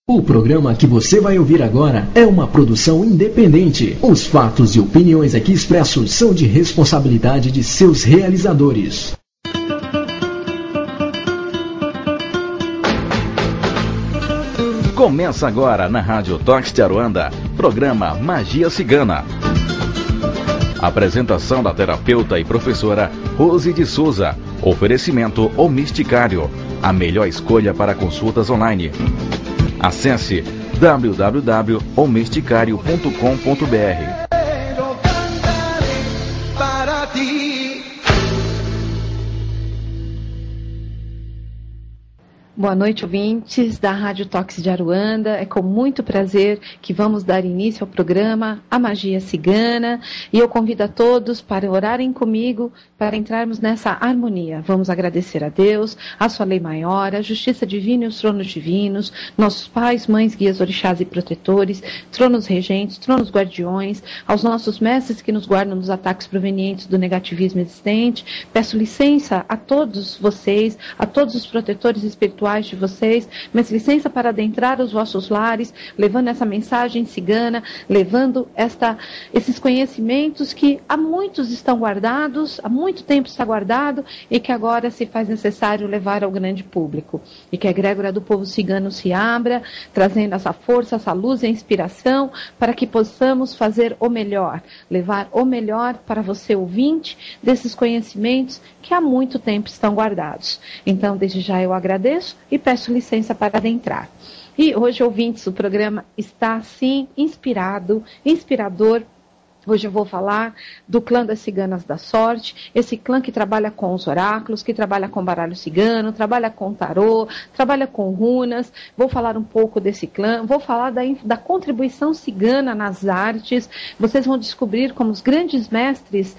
O programa que você vai ouvir agora é uma produção independente. Os fatos e opiniões aqui expressos são de responsabilidade de seus realizadores. Começa agora na Rádio Tox de Aruanda, programa Magia Cigana. Apresentação da terapeuta e professora Rose de Souza. Oferecimento O Misticário, a melhor escolha para consultas online. Acesse www.omisticário.com.br. Boa noite, ouvintes da Rádio Tox de Aruanda. É com muito prazer que vamos dar início ao programa A Magia Cigana. E eu convido a todos para orarem comigo, para entrarmos nessa harmonia. Vamos agradecer a Deus, a sua lei maior, a justiça divina e os tronos divinos, nossos pais, mães, guias, orixás e protetores, tronos regentes, tronos guardiões, aos nossos mestres que nos guardam dos ataques provenientes do negativismo existente. Peço licença a todos vocês, a todos os protetores espirituais de vocês, mas licença para adentrar os vossos lares, levando essa mensagem cigana, levando esses conhecimentos que há muitos estão guardados, há muito tempo está guardado e que agora se faz necessário levar ao grande público. E que a egrégora do povo cigano se abra, trazendo essa força, essa luz e a inspiração para que possamos fazer o melhor, levar o melhor para você ouvinte desses conhecimentos que há muito tempo estão guardados. Então, desde já eu agradeço e peço licença para adentrar. E hoje, ouvintes, o programa está, sim, inspirador. Hoje eu vou falar do clã das Ciganas da Sorte, esse clã que trabalha com os oráculos, que trabalha com baralho cigano, trabalha com tarô, trabalha com runas. Vou falar um pouco desse clã, vou falar da contribuição cigana nas artes. Vocês vão descobrir como os grandes mestres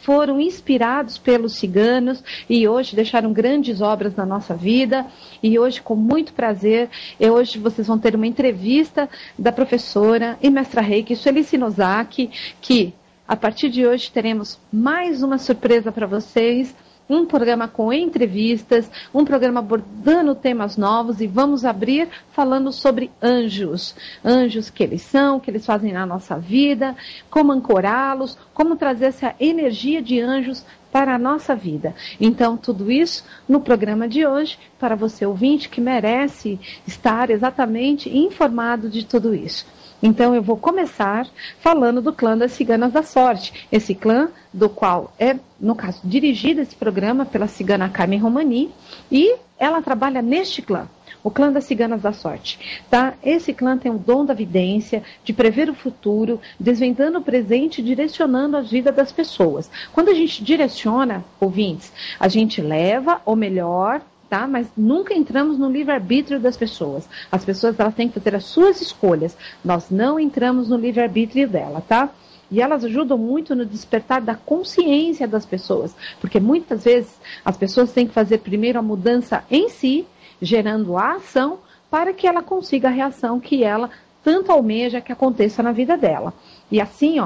foram inspirados pelos ciganos e hoje deixaram grandes obras na nossa vida. E hoje, com muito prazer, hoje vocês vão ter uma entrevista da professora e mestra Reiki Sueli Nozaki, que a partir de hoje teremos mais uma surpresa para vocês. Um programa com entrevistas, um programa abordando temas novos e vamos abrir falando sobre anjos. Anjos que eles são, que eles fazem na nossa vida, como ancorá-los, como trazer essa energia de anjos para a nossa vida. Então, tudo isso no programa de hoje, para você ouvinte que merece estar exatamente informado de tudo isso. Então, eu vou começar falando do clã das Ciganas da Sorte. Esse clã, do qual é, no caso, dirigido esse programa pela cigana Carmen Romani, e ela trabalha neste clã, o clã das Ciganas da Sorte. Tá? Esse clã tem o dom da vidência, de prever o futuro, desvendando o presente e direcionando a vida das pessoas. Quando a gente direciona, ouvintes, a gente leva o melhor, tá? Mas nunca entramos no livre-arbítrio das pessoas. As pessoas elas têm que fazer as suas escolhas. Nós não entramos no livre-arbítrio dela, tá? E elas ajudam muito no despertar da consciência das pessoas. Porque muitas vezes as pessoas têm que fazer primeiro a mudança em si, gerando a ação, para que ela consiga a reação que ela tanto almeja que aconteça na vida dela. E assim,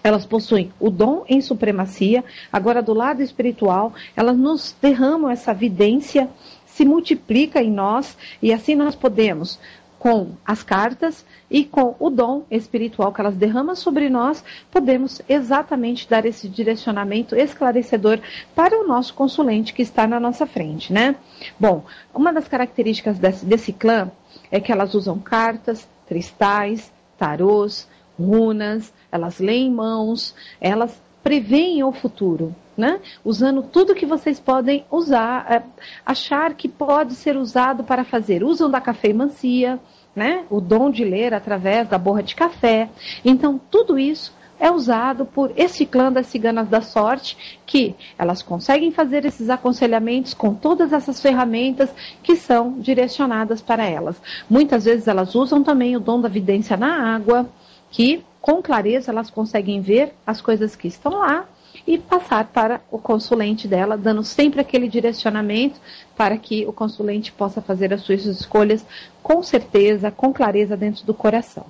elas possuem o dom em supremacia. Agora, do lado espiritual, elas nos derramam essa vidência, se multiplica em nós, e assim nós podemos, com as cartas e com o dom espiritual que elas derramam sobre nós, podemos exatamente dar esse direcionamento esclarecedor para o nosso consulente que está na nossa frente, né? Bom, uma das características desse clã é que elas usam cartas, cristais, tarôs, runas, elas leem mãos, elas preveem o futuro, né? Usando tudo que vocês podem usar, achar que pode ser usado para fazer. Usam da cafeimancia, né? O dom de ler através da borra de café. Então, tudo isso é usado por esse clã das Ciganas da Sorte, que elas conseguem fazer esses aconselhamentos com todas essas ferramentas que são direcionadas para elas. Muitas vezes elas usam também o dom da vidência na água, que com clareza elas conseguem ver as coisas que estão lá e passar para o consulente dela, dando sempre aquele direcionamento para que o consulente possa fazer as suas escolhas com certeza, com clareza dentro do coração.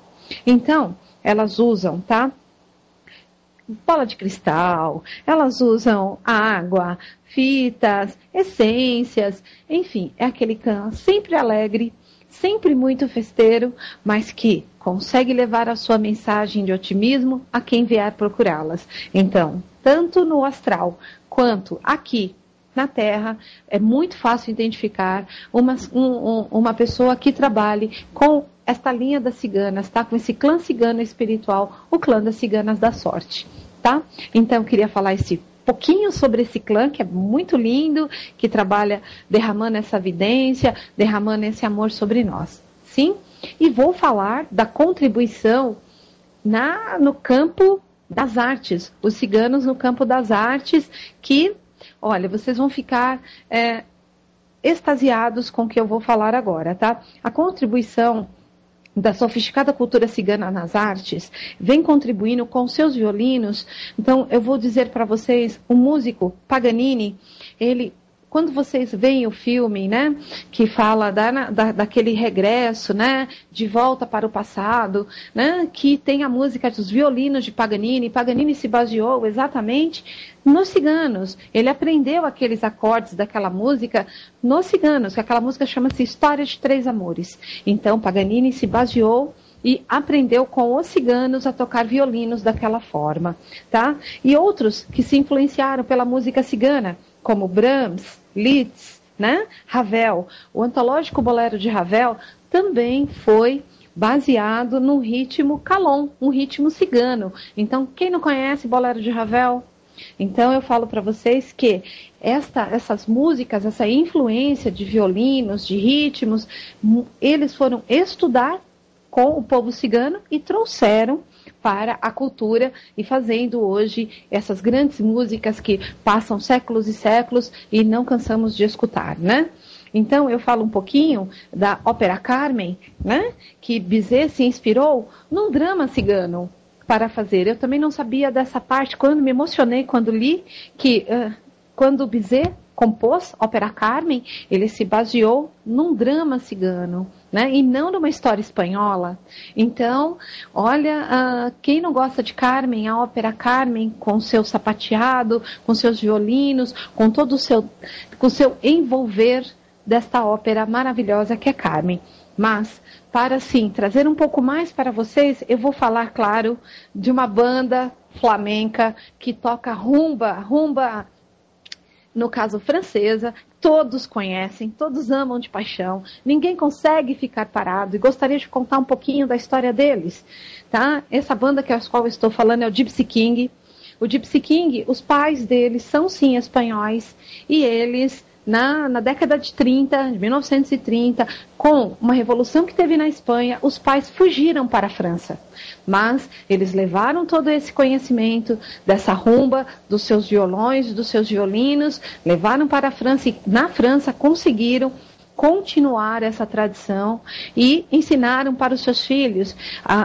Então, elas usam, tá? Bola de cristal, elas usam água, fitas, essências, enfim, é aquele clã sempre alegre, sempre muito festeiro, mas que consegue levar a sua mensagem de otimismo a quem vier procurá-las. Então, tanto no astral quanto aqui na Terra, é muito fácil identificar uma pessoa que trabalhe com esta linha das ciganas, tá? Com esse clã cigano espiritual, o clã das ciganas da sorte, tá? Então, eu queria falar pouquinho sobre esse clã, que é muito lindo, que trabalha derramando essa vidência, derramando esse amor sobre nós, sim? E vou falar da contribuição no campo das artes, os ciganos no campo das artes, que, olha, vocês vão ficar extasiados com o que eu vou falar agora, tá? A contribuição da sofisticada cultura cigana nas artes, vem contribuindo com seus violinos. Então, eu vou dizer para vocês, o músico Paganini, quando vocês veem o filme, né, que fala daquele regresso, né, de volta para o passado, né, que tem a música dos violinos de Paganini. Paganini se baseou exatamente nos ciganos. Ele aprendeu aqueles acordes daquela música nos ciganos, que aquela música chama-se História de Três Amores. Então, Paganini se baseou e aprendeu com os ciganos a tocar violinos daquela forma, tá? E outros que se influenciaram pela música cigana, como Brahms, Liszt, né? Ravel. O antológico bolero de Ravel também foi baseado no ritmo calon, um ritmo cigano. Então, quem não conhece bolero de Ravel? Então, eu falo para vocês que essas músicas, essa influência de violinos, de ritmos, eles foram estudar com o povo cigano e trouxeram para a cultura e fazendo hoje essas grandes músicas que passam séculos e séculos e não cansamos de escutar, né? Então, eu falo um pouquinho da ópera Carmen, né? Que Bizet se inspirou num drama cigano para fazer. Eu também não sabia dessa parte, quando me emocionei, quando li que quando Bizet compôs ópera Carmen, ele se baseou num drama cigano, né? E não numa história espanhola. Então, olha, quem não gosta de Carmen, a ópera Carmen, com seu sapateado, com seus violinos, com todo o seu envolver desta ópera maravilhosa que é Carmen. Mas, para sim, trazer um pouco mais para vocês, eu vou falar, claro, de uma banda flamenca que toca rumba, no caso francesa, todos conhecem, todos amam de paixão, ninguém consegue ficar parado, e gostaria de contar um pouquinho da história deles, tá? Essa banda que a qual eu estou falando é o Gypsy King. O Gypsy King, os pais deles são sim espanhóis, e eles, na década de 1930, com uma revolução que teve na Espanha, os pais fugiram para a França. Mas eles levaram todo esse conhecimento dessa rumba, dos seus violões, dos seus violinos, levaram para a França e na França conseguiram continuar essa tradição e ensinaram para os seus filhos.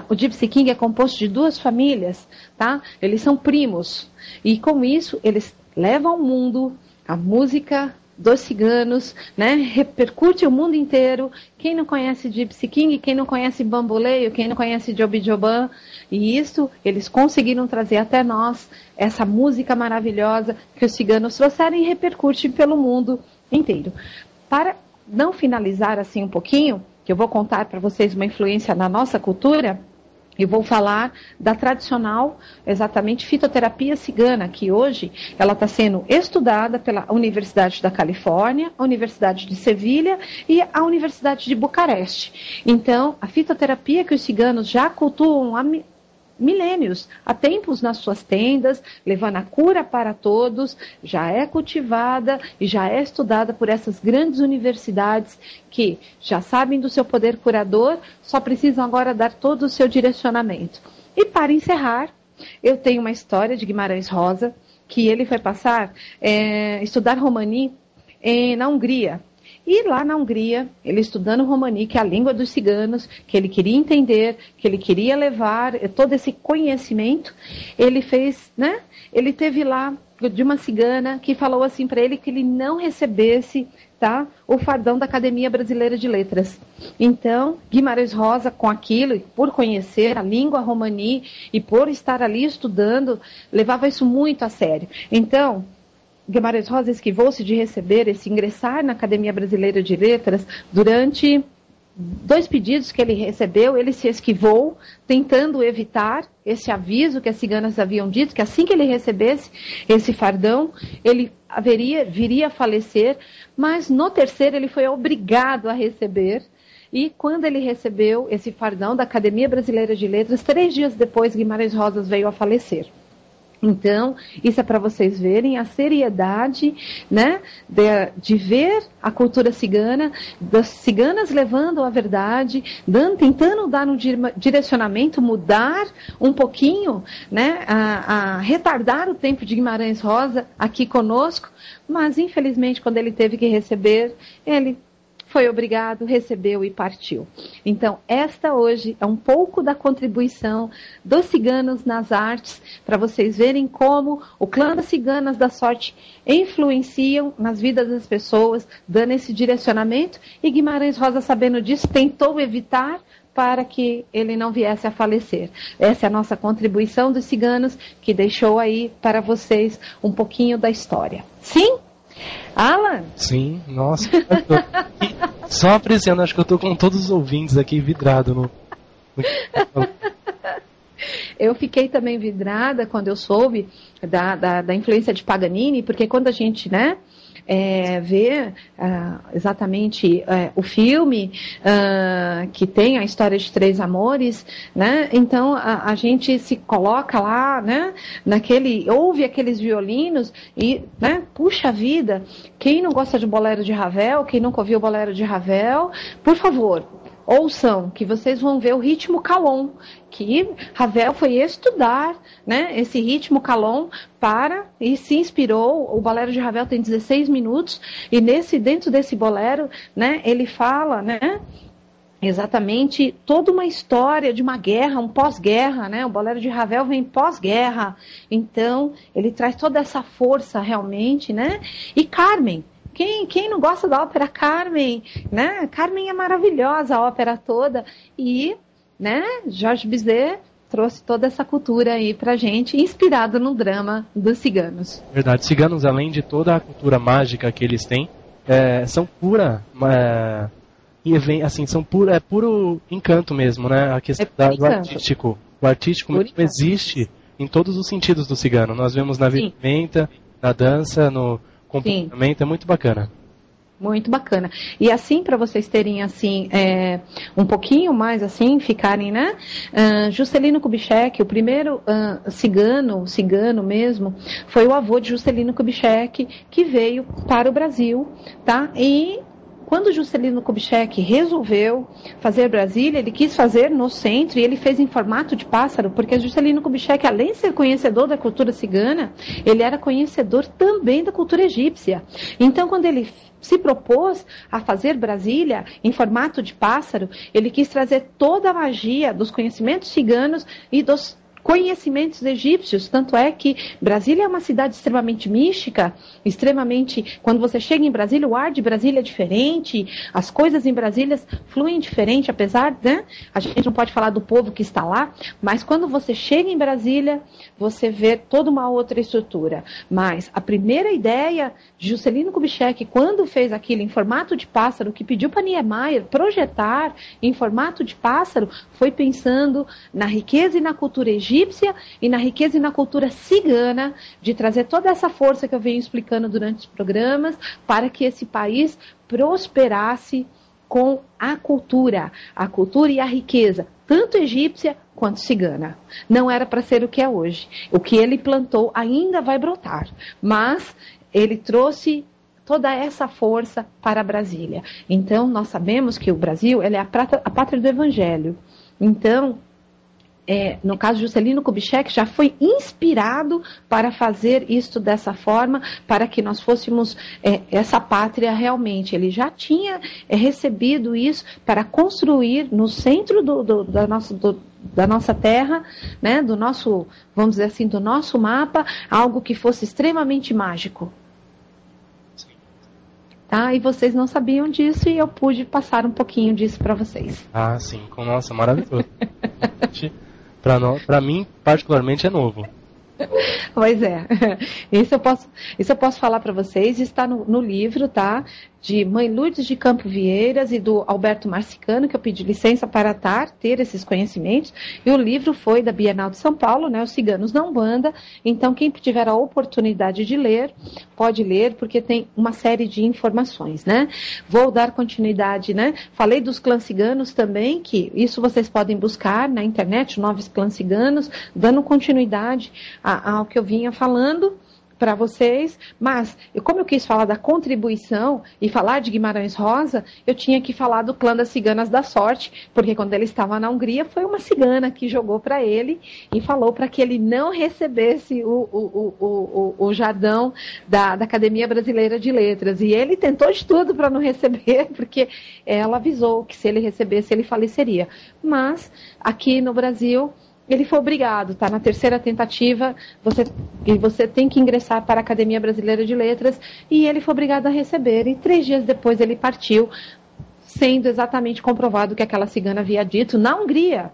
O Gypsy King é composto de 2 famílias, tá? Eles são primos e com isso eles levam ao mundo a música dos ciganos, né? Repercute o mundo inteiro. Quem não conhece Gypsy King, quem não conhece Bamboleio, quem não conhece Jobi Joban, e isso eles conseguiram trazer até nós essa música maravilhosa que os ciganos trouxeram e repercute pelo mundo inteiro. Para não finalizar assim um pouquinho, que eu vou contar para vocês uma influência na nossa cultura, eu vou falar da tradicional, exatamente, fitoterapia cigana, que hoje ela está sendo estudada pela Universidade da Califórnia, a Universidade de Sevilha e a Universidade de Bucareste. Então, a fitoterapia que os ciganos já cultuam há milênios, há tempos nas suas tendas, levando a cura para todos, já é cultivada e já é estudada por essas grandes universidades que já sabem do seu poder curador, só precisam agora dar todo o seu direcionamento. E para encerrar, eu tenho uma história de Guimarães Rosa, que ele foi estudar Romani na Hungria. E lá na Hungria, ele estudando Romani, que é a língua dos ciganos, que ele queria entender, que ele queria levar todo esse conhecimento, ele fez, né? Ele teve lá de uma cigana que falou assim para ele que ele não recebesse, tá, o fardão da Academia Brasileira de Letras. Então, Guimarães Rosa, com aquilo, por conhecer a língua romani e por estar ali estudando, levava isso muito a sério. Então, Guimarães Rosa esquivou-se de ingressar na Academia Brasileira de Letras durante 2 pedidos que ele recebeu, ele se esquivou, tentando evitar esse aviso que as ciganas haviam dito, que assim que ele recebesse esse fardão, ele viria a falecer, mas no 3º ele foi obrigado a receber. E quando ele recebeu esse fardão da Academia Brasileira de Letras, 3 dias depois, Guimarães Rosa veio a falecer. Então, isso é para vocês verem a seriedade, né, de ver a cultura cigana, das ciganas levando a verdade, tentando dar um direcionamento, mudar um pouquinho, né, a retardar o tempo de Guimarães Rosa aqui conosco, mas infelizmente quando ele teve que receber, ele foi obrigado, recebeu e partiu. Então, esta hoje é um pouco da contribuição dos ciganos nas artes, para vocês verem como o clã das ciganas da sorte influenciam nas vidas das pessoas, dando esse direcionamento, e Guimarães Rosa, sabendo disso, tentou evitar para que ele não viesse a falecer. Essa é a nossa contribuição dos ciganos, que deixou aí para vocês um pouquinho da história. Sim? Alan? Sim, nossa. Só apreciando, acho que eu tô com todos os ouvintes aqui vidrado no... Eu fiquei também vidrada quando eu soube da influência de Paganini, porque quando a gente, né, vê exatamente o filme que tem a história de 3 amores, né? Então a gente se coloca lá, né, ouve aqueles violinos e, né, puxa vida, quem não gosta de bolero de Ravel, quem nunca ouviu o bolero de Ravel, por favor, ouçam, que vocês vão ver o ritmo calon, que Ravel foi estudar, né, esse ritmo calon e se inspirou. O bolero de Ravel tem 16 minutos, e dentro desse bolero, né, ele fala, né, exatamente toda uma história de uma guerra, um pós-guerra, né? O bolero de Ravel vem pós-guerra, então ele traz toda essa força realmente, né? E Carmen, quem não gosta da ópera Carmen, né? Carmen é maravilhosa, a ópera toda, e, né, Jorge Bizet trouxe toda essa cultura aí pra gente, inspirado no drama dos ciganos. Verdade, ciganos, além de toda a cultura mágica que eles têm, são pura... é puro encanto mesmo, né? A questão do artístico. O artístico mesmo existe em todos os sentidos do cigano. Nós vemos na vestimenta, na dança, no comportamento, é muito bacana. Muito bacana. E assim, para vocês terem assim, um pouquinho mais assim, ficarem, né? Juscelino Kubitschek, o primeiro cigano mesmo, foi o avô de Juscelino Kubitschek, que veio para o Brasil, tá? E quando Juscelino Kubitschek resolveu fazer Brasília, ele quis fazer no centro, e ele fez em formato de pássaro, porque Juscelino Kubitschek, além de ser conhecedor da cultura cigana, ele era conhecedor também da cultura egípcia. Então, quando ele se propôs a fazer Brasília em formato de pássaro, ele quis trazer toda a magia dos conhecimentos ciganos e dos conhecimentos egípcios, tanto é que Brasília é uma cidade extremamente mística, quando você chega em Brasília, o ar de Brasília é diferente, as coisas em Brasília fluem diferente, apesar, né, a gente não pode falar do povo que está lá, mas quando você chega em Brasília, você vê toda uma outra estrutura. Mas a primeira ideia de Juscelino Kubitschek, quando fez aquilo em formato de pássaro, que pediu para Niemeyer projetar em formato de pássaro, foi pensando na riqueza e na cultura egípcia, e na riqueza e na cultura cigana, de trazer toda essa força que eu venho explicando durante os programas, para que esse país prosperasse com a cultura e a riqueza, tanto egípcia quanto cigana. Não era para ser o que é hoje. O que ele plantou ainda vai brotar, mas ele trouxe toda essa força para Brasília. Então, nós sabemos que o Brasil, ele é a pátria do Evangelho. Então, no caso de Juscelino Kubitschek, já foi inspirado para fazer isto dessa forma, para que nós fôssemos essa pátria realmente. Ele já tinha recebido isso para construir no centro da nossa terra, né, do nosso, vamos dizer assim, do nosso mapa, algo que fosse extremamente mágico. Tá? E vocês não sabiam disso, e eu pude passar um pouquinho disso para vocês. Ah, sim. Nossa, maravilhoso. Para mim, particularmente, é novo. Pois é. Isso eu posso falar para vocês. Está no livro, tá? De Mãe Lourdes de Campo Vieiras e do Alberto Marcicano, que eu pedi licença para ter esses conhecimentos. E o livro foi da Bienal de São Paulo, né? Os Ciganos na Umbanda. Então, quem tiver a oportunidade de ler, pode ler, porque tem uma série de informações, né? Vou dar continuidade, né? Falei dos clãs ciganos também, que isso vocês podem buscar na internet, Novos Clãs Ciganos, dando continuidade ao que eu vinha falando para vocês, mas como eu quis falar da contribuição e falar de Guimarães Rosa, eu tinha que falar do clã das ciganas da sorte, porque quando ele estava na Hungria, foi uma cigana que jogou para ele e falou para que ele não recebesse o jardão da Academia Brasileira de Letras, e ele tentou de tudo para não receber, porque ela avisou que se ele recebesse, ele faleceria. Mas, aqui no Brasil, ele foi obrigado, tá? Na terceira tentativa, você tem que ingressar para a Academia Brasileira de Letras, e ele foi obrigado a receber, e 3 dias depois ele partiu, sendo exatamente comprovado que aquela cigana havia dito na Hungria.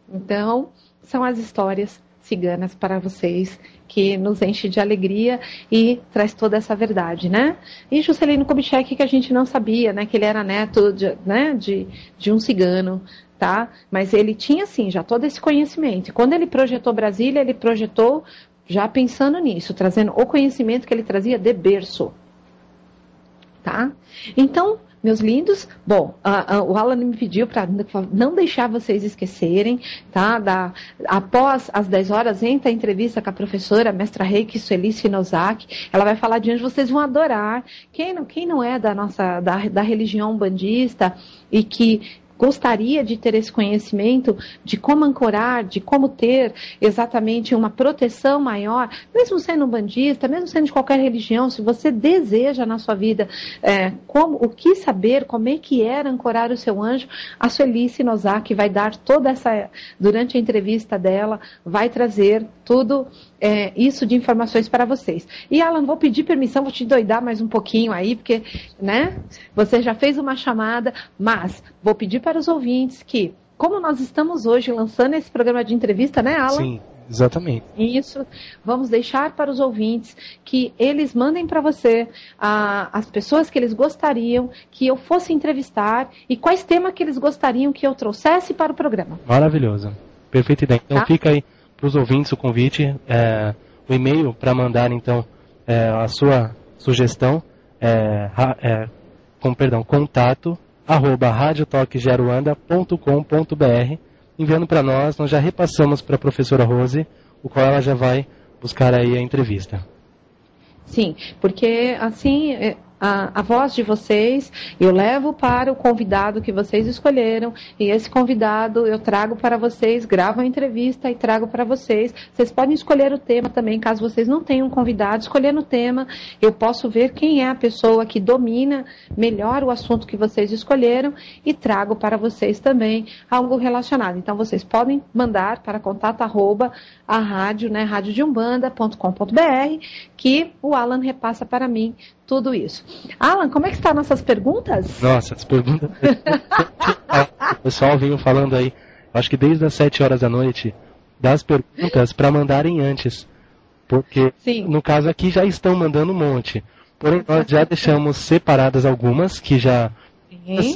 Então, são as histórias ciganas para vocês, que nos enche de alegria e traz toda essa verdade, né? E Juscelino Kubitschek, que a gente não sabia, né? Que ele era neto de um cigano, tá? Mas ele tinha, sim, já todo esse conhecimento. E quando ele projetou Brasília, ele projetou já pensando nisso, trazendo o conhecimento que ele trazia de berço, tá? Então, meus lindos, bom, o Alan me pediu para não deixar vocês esquecerem, tá? Após as 10 horas, entra a entrevista com a professora, mestra Reiki Sueli Sfinozaki. Ela vai falar de anjos, vocês vão adorar. Quem não é da religião umbandista e que gostaria de ter esse conhecimento de como ancorar, de como ter exatamente uma proteção maior, mesmo sendo umbandista, mesmo sendo de qualquer religião, se você deseja na sua vida o que saber, como é que era ancorar o seu anjo, a Sueli Sfinozaki vai dar toda essa, durante a entrevista dela, vai trazer tudo isso de informações para vocês. E Alan, vou pedir permissão, vou te doidar mais um pouquinho aí, porque, né, você já fez uma chamada, mas vou pedir para os ouvintes que, como nós estamos hoje lançando esse programa de entrevista, né, Alan? Sim, exatamente. Isso, vamos deixar para os ouvintes que eles mandem para você as pessoas que eles gostariam que eu fosse entrevistar e quais temas que eles gostariam que eu trouxesse para o programa. Maravilhoso, perfeita ideia. Então fica aí para os ouvintes o convite, o e-mail para mandar então a sua sugestão, contato @radiotoquejaruanda.com.br. Enviando para nós já repassamos para a professora Rose, o qual ela já vai buscar aí a entrevista. Sim, porque assim a voz de vocês eu levo para o convidado que vocês escolheram, e esse convidado eu trago para vocês, gravo a entrevista e trago para vocês. Vocês podem escolher o tema também, caso vocês não tenham convidado, escolhendo o tema, eu posso ver quem é a pessoa que domina melhor o assunto que vocês escolheram e trago para vocês também algo relacionado. Então vocês podem mandar para contato @ rádio, né, radiodeumbanda.com.br, que o Alan repassa para mim tudo isso. Alan, como é que estão nossas perguntas? Nossa, as perguntas... O pessoal veio falando aí, acho que desde as 7 horas da noite, das perguntas para mandarem antes. Porque, no caso aqui, já estão mandando um monte. Porém, nós já deixamos separadas algumas, que já,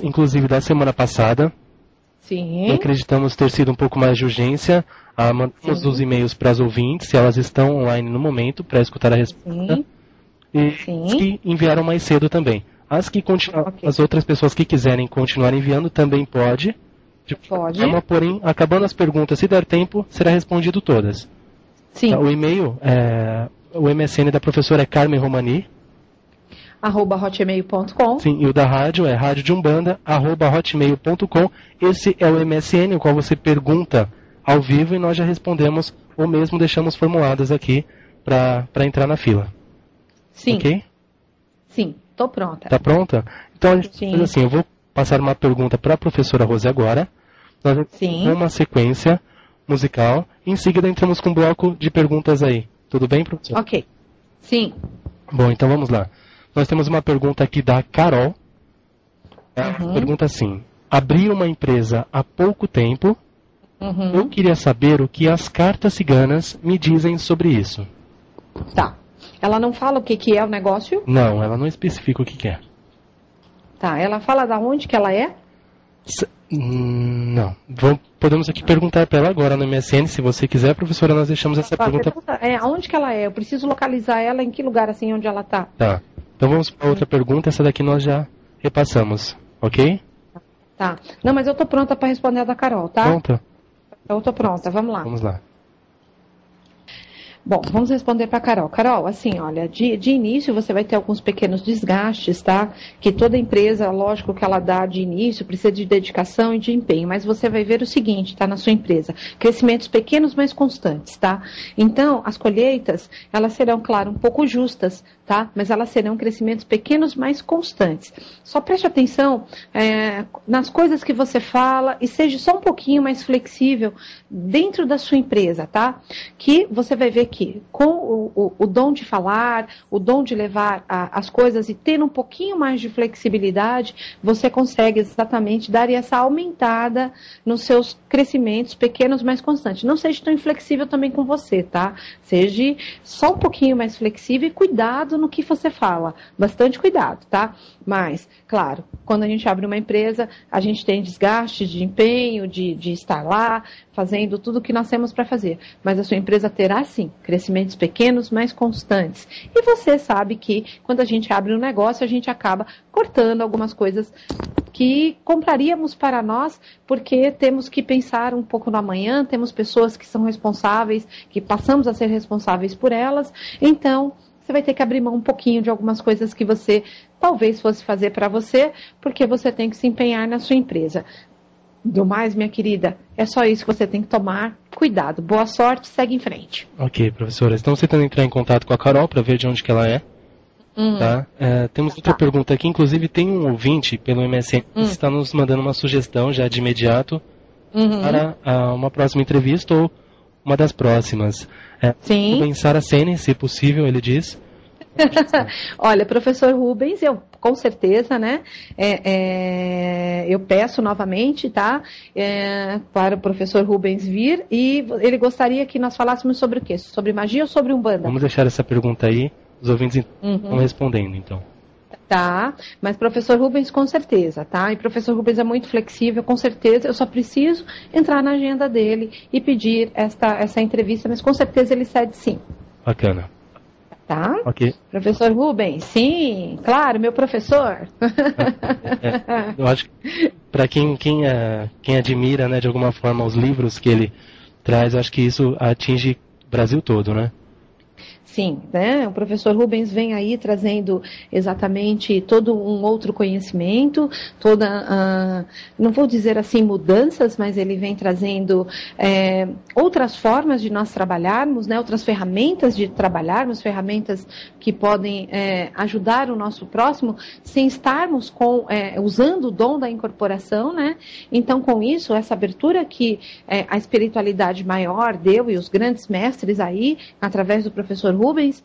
inclusive da semana passada. Sim. Acreditamos ter sido um pouco mais de urgência. Mandamos os e-mails para as ouvintes, se elas estão online no momento, para escutar a resposta. Sim. E as que enviaram mais cedo também. As outras pessoas que quiserem continuar enviando também pode. Porém, acabando as perguntas, se der tempo, será respondido todas. Sim. O e-mail, o MSN da professora é Carmen Romani. @hotmail.com. Sim, e o da rádio é radiodeumbanda@hotmail.com. Esse é o MSN, o qual você pergunta ao vivo e nós já respondemos, ou mesmo deixamos formuladas aqui para entrar na fila. Sim. Ok? Sim, estou pronta. Tá pronta? Então, a gente faz assim, eu vou passar uma pergunta para a professora Rose agora. Nós vamos ter uma sequência musical. E em seguida entramos com um bloco de perguntas aí. Tudo bem, professora? Ok. Sim. Bom, então vamos lá. Nós temos uma pergunta aqui da Carol. Ela pergunta assim: abri uma empresa há pouco tempo, Eu queria saber o que as cartas ciganas me dizem sobre isso. Tá. Ela não fala o que é o negócio? Não, ela não especifica o que é. Tá, ela fala da onde que ela é? Não. Podemos aqui perguntar para ela agora no MSN, se você quiser, professora, nós deixamos essa pergunta. Aonde que ela é? Eu preciso localizar ela, em que lugar, assim, onde ela tá. Tá. Então vamos para outra pergunta, essa daqui nós já repassamos, ok? Tá. Não, mas eu tô pronta para responder a da Carol, tá? Pronta? Eu tô pronta, vamos lá. Vamos lá. Bom, vamos responder para a Carol. Carol, assim, olha, de início você vai ter alguns pequenos desgastes, tá? Que toda empresa, lógico que ela dá de início, precisa de dedicação e de empenho, mas você vai ver o seguinte, tá, na sua empresa, crescimentos pequenos, mas constantes, tá? Então, as colheitas, elas serão, claro, um pouco justas, tá? Mas elas serão crescimentos pequenos, mas constantes. Só preste atenção nas coisas que você fala e seja só um pouquinho mais flexível dentro da sua empresa, tá? Que você vai ver que com o dom de falar, o dom de levar as coisas e ter um pouquinho mais de flexibilidade, você consegue exatamente dar essa aumentada nos seus crescimentos pequenos, mas constantes. Não seja tão inflexível também com você, tá? Seja só um pouquinho mais flexível e cuidado no que você fala. Bastante cuidado, tá? Mas, claro, quando a gente abre uma empresa, a gente tem desgaste de empenho, de estar lá, fazendo tudo o que nós temos para fazer. Mas a sua empresa terá, sim, crescimentos pequenos, mas constantes. E você sabe que quando a gente abre um negócio, a gente acaba cortando algumas coisas que compraríamos para nós, porque temos que pensar um pouco no amanhã, temos pessoas que são responsáveis, que passamos a ser responsáveis por elas, então você vai ter que abrir mão um pouquinho de algumas coisas que você talvez fosse fazer para você, porque você tem que se empenhar na sua empresa. Do mais, minha querida, é só isso que você tem que tomar cuidado. Boa sorte, segue em frente. Ok, professora. Estamos tentando entrar em contato com a Carol para ver de onde que ela é. Tá? Temos outra pergunta aqui, inclusive tem um ouvinte pelo MSN que está nos mandando uma sugestão já de imediato para uma próxima entrevista ou uma das próximas. Sim. Rubens Saraceni, se possível, ele diz. Olha, professor Rubens, eu com certeza, né, eu peço novamente, tá, para o professor Rubens vir, e ele gostaria que nós falássemos sobre o quê? Sobre magia ou sobre Umbanda? Vamos deixar essa pergunta aí, os ouvintes estão respondendo, então. Tá, mas professor Rubens com certeza, tá? E professor Rubens é muito flexível, com certeza, eu só preciso entrar na agenda dele e pedir essa entrevista, mas com certeza ele cede sim. Bacana. Tá? Ok. Professor Rubens, sim, claro, meu professor. Eu acho que para quem admira, né, de alguma forma os livros que ele traz, eu acho que isso atinge o Brasil todo, né? Sim, né? O professor Rubens vem aí trazendo exatamente todo um outro conhecimento, não vou dizer assim mudanças, mas ele vem trazendo outras formas de nós trabalharmos, né? Outras ferramentas de trabalharmos, ferramentas que podem ajudar o nosso próximo sem estarmos usando o dom da incorporação, né? Então, com isso, essa abertura que a espiritualidade maior deu e os grandes mestres aí, através do professor Rubens,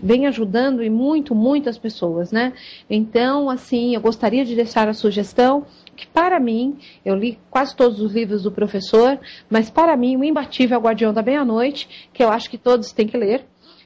vem ajudando e muitas pessoas, né? Então, assim, eu gostaria de deixar a sugestão que, para mim, eu li quase todos os livros do professor, mas para mim, o imbatível é o Guardião da Meia-Noite, que eu acho que todos têm que ler,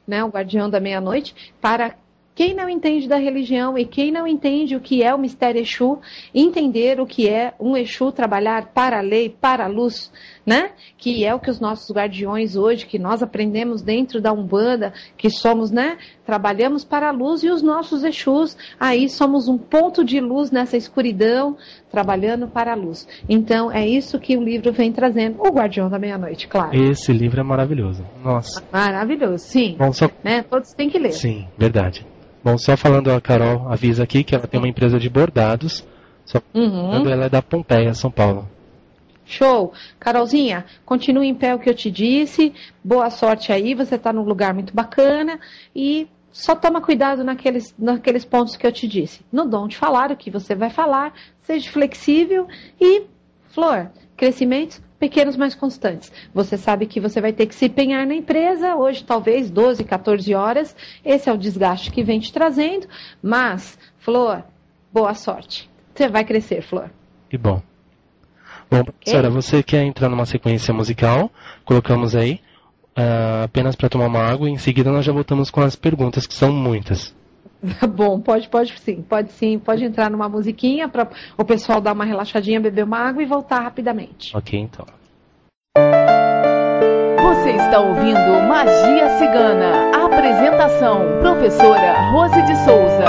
né? O Guardião da Meia-Noite, para quem não entende da religião e quem não entende o que é o mistério Exu, entender o que é um Exu trabalhar para a lei, para a luz, né? Que é o que os nossos guardiões hoje, que nós aprendemos dentro da Umbanda, que somos, né? Trabalhamos para a luz e os nossos Exus, aí somos um ponto de luz nessa escuridão, trabalhando para a luz. Então, é isso que o livro vem trazendo, o Guardião da Meia-Noite, claro. Esse livro é maravilhoso. Nossa. Maravilhoso, sim. Bom, né? Todos têm que ler. Sim, verdade. Bom, só falando, a Carol avisa aqui que ela tem uma empresa de bordados, ela é da Pompeia, São Paulo. Show! Carolzinha, continue em pé o que eu te disse, boa sorte aí, você está num lugar muito bacana e só toma cuidado naqueles pontos que eu te disse. No dom de falar, o que você vai falar, seja flexível e, Flor, crescimentos pequenos, mas constantes. Você sabe que você vai ter que se empenhar na empresa, hoje talvez 12, 14 horas, esse é o desgaste que vem te trazendo, mas, Flor, boa sorte. Você vai crescer, Flor. Que bom. Bom, professora, você quer entrar numa sequência musical? Colocamos aí, apenas para tomar uma água, e em seguida nós já voltamos com as perguntas, que são muitas. Bom, pode entrar numa musiquinha para o pessoal dar uma relaxadinha, beber uma água e voltar rapidamente. Ok, então. Você está ouvindo Magia Cigana. Apresentação, professora Rose de Souza.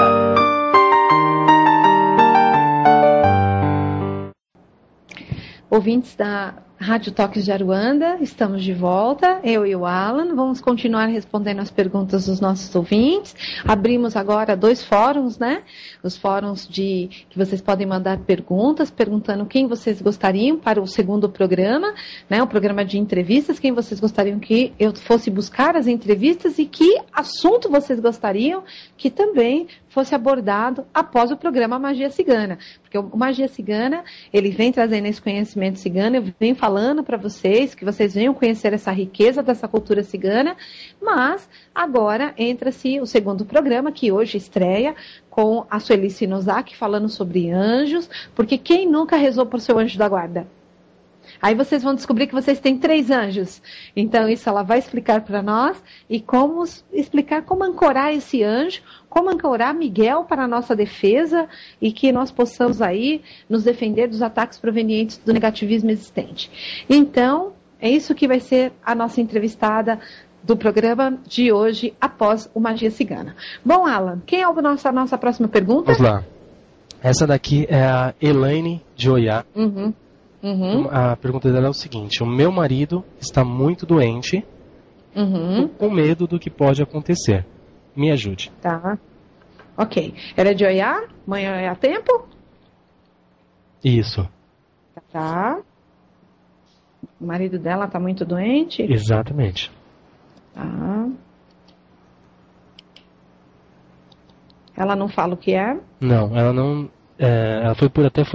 Ouvintes da Rádio Toques de Aruanda, estamos de volta, eu e o Alan, vamos continuar respondendo as perguntas dos nossos ouvintes. Abrimos agora 2 fóruns, né? Os fóruns que vocês podem mandar perguntas, perguntando quem vocês gostariam para o segundo programa, né? O programa de entrevistas, quem vocês gostariam que eu fosse buscar as entrevistas e que assunto vocês gostariam que também fosse abordado após o programa Magia Cigana. Porque o Magia Cigana, ele vem trazendo esse conhecimento cigano, eu venho falando para vocês, que vocês venham conhecer essa riqueza dessa cultura cigana, mas agora entra-se o segundo programa, que hoje estreia, com a Sueli Sinozaki falando sobre anjos, porque quem nunca rezou por seu anjo da guarda? Aí vocês vão descobrir que vocês têm 3 anjos. Então isso ela vai explicar para nós e como explicar como ancorar esse anjo, como ancorar Miguel para a nossa defesa e que nós possamos aí nos defender dos ataques provenientes do negativismo existente. Então, é isso que vai ser a nossa entrevistada do programa de hoje após o Magia Cigana. Bom, Alan, quem é a nossa próxima pergunta? Vamos lá. Essa daqui é a Elaine de Oiá. A pergunta dela é o seguinte: o meu marido está muito doente, com medo do que pode acontecer. Me ajude. Tá. Ok. Ela é de Oiá? Mãe Oiá Tempo? Isso. Tá. O marido dela está muito doente? Exatamente. Tá. Ela não fala o que é? Não, ela não. Ela foi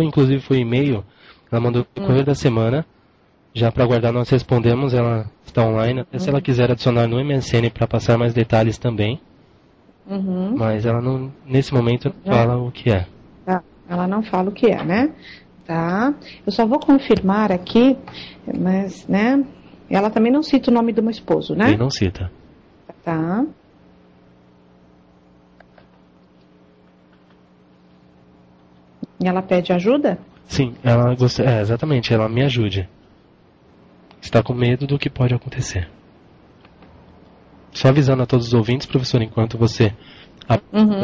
inclusive foi e-mail. Ela mandou no correio da semana, já para aguardar nós respondemos, ela está online, até se ela quiser adicionar no MSN para passar mais detalhes também, mas ela não, nesse momento não fala o que é. Tá. Ela não fala o que é, né? Tá, eu só vou confirmar aqui, mas, né, ela também não cita o nome do meu esposo, né? Ele não cita. Tá. E ela pede ajuda? Sim, ela gostaria, exatamente, ela me ajude. Está com medo do que pode acontecer. Só avisando a todos os ouvintes, professor, enquanto você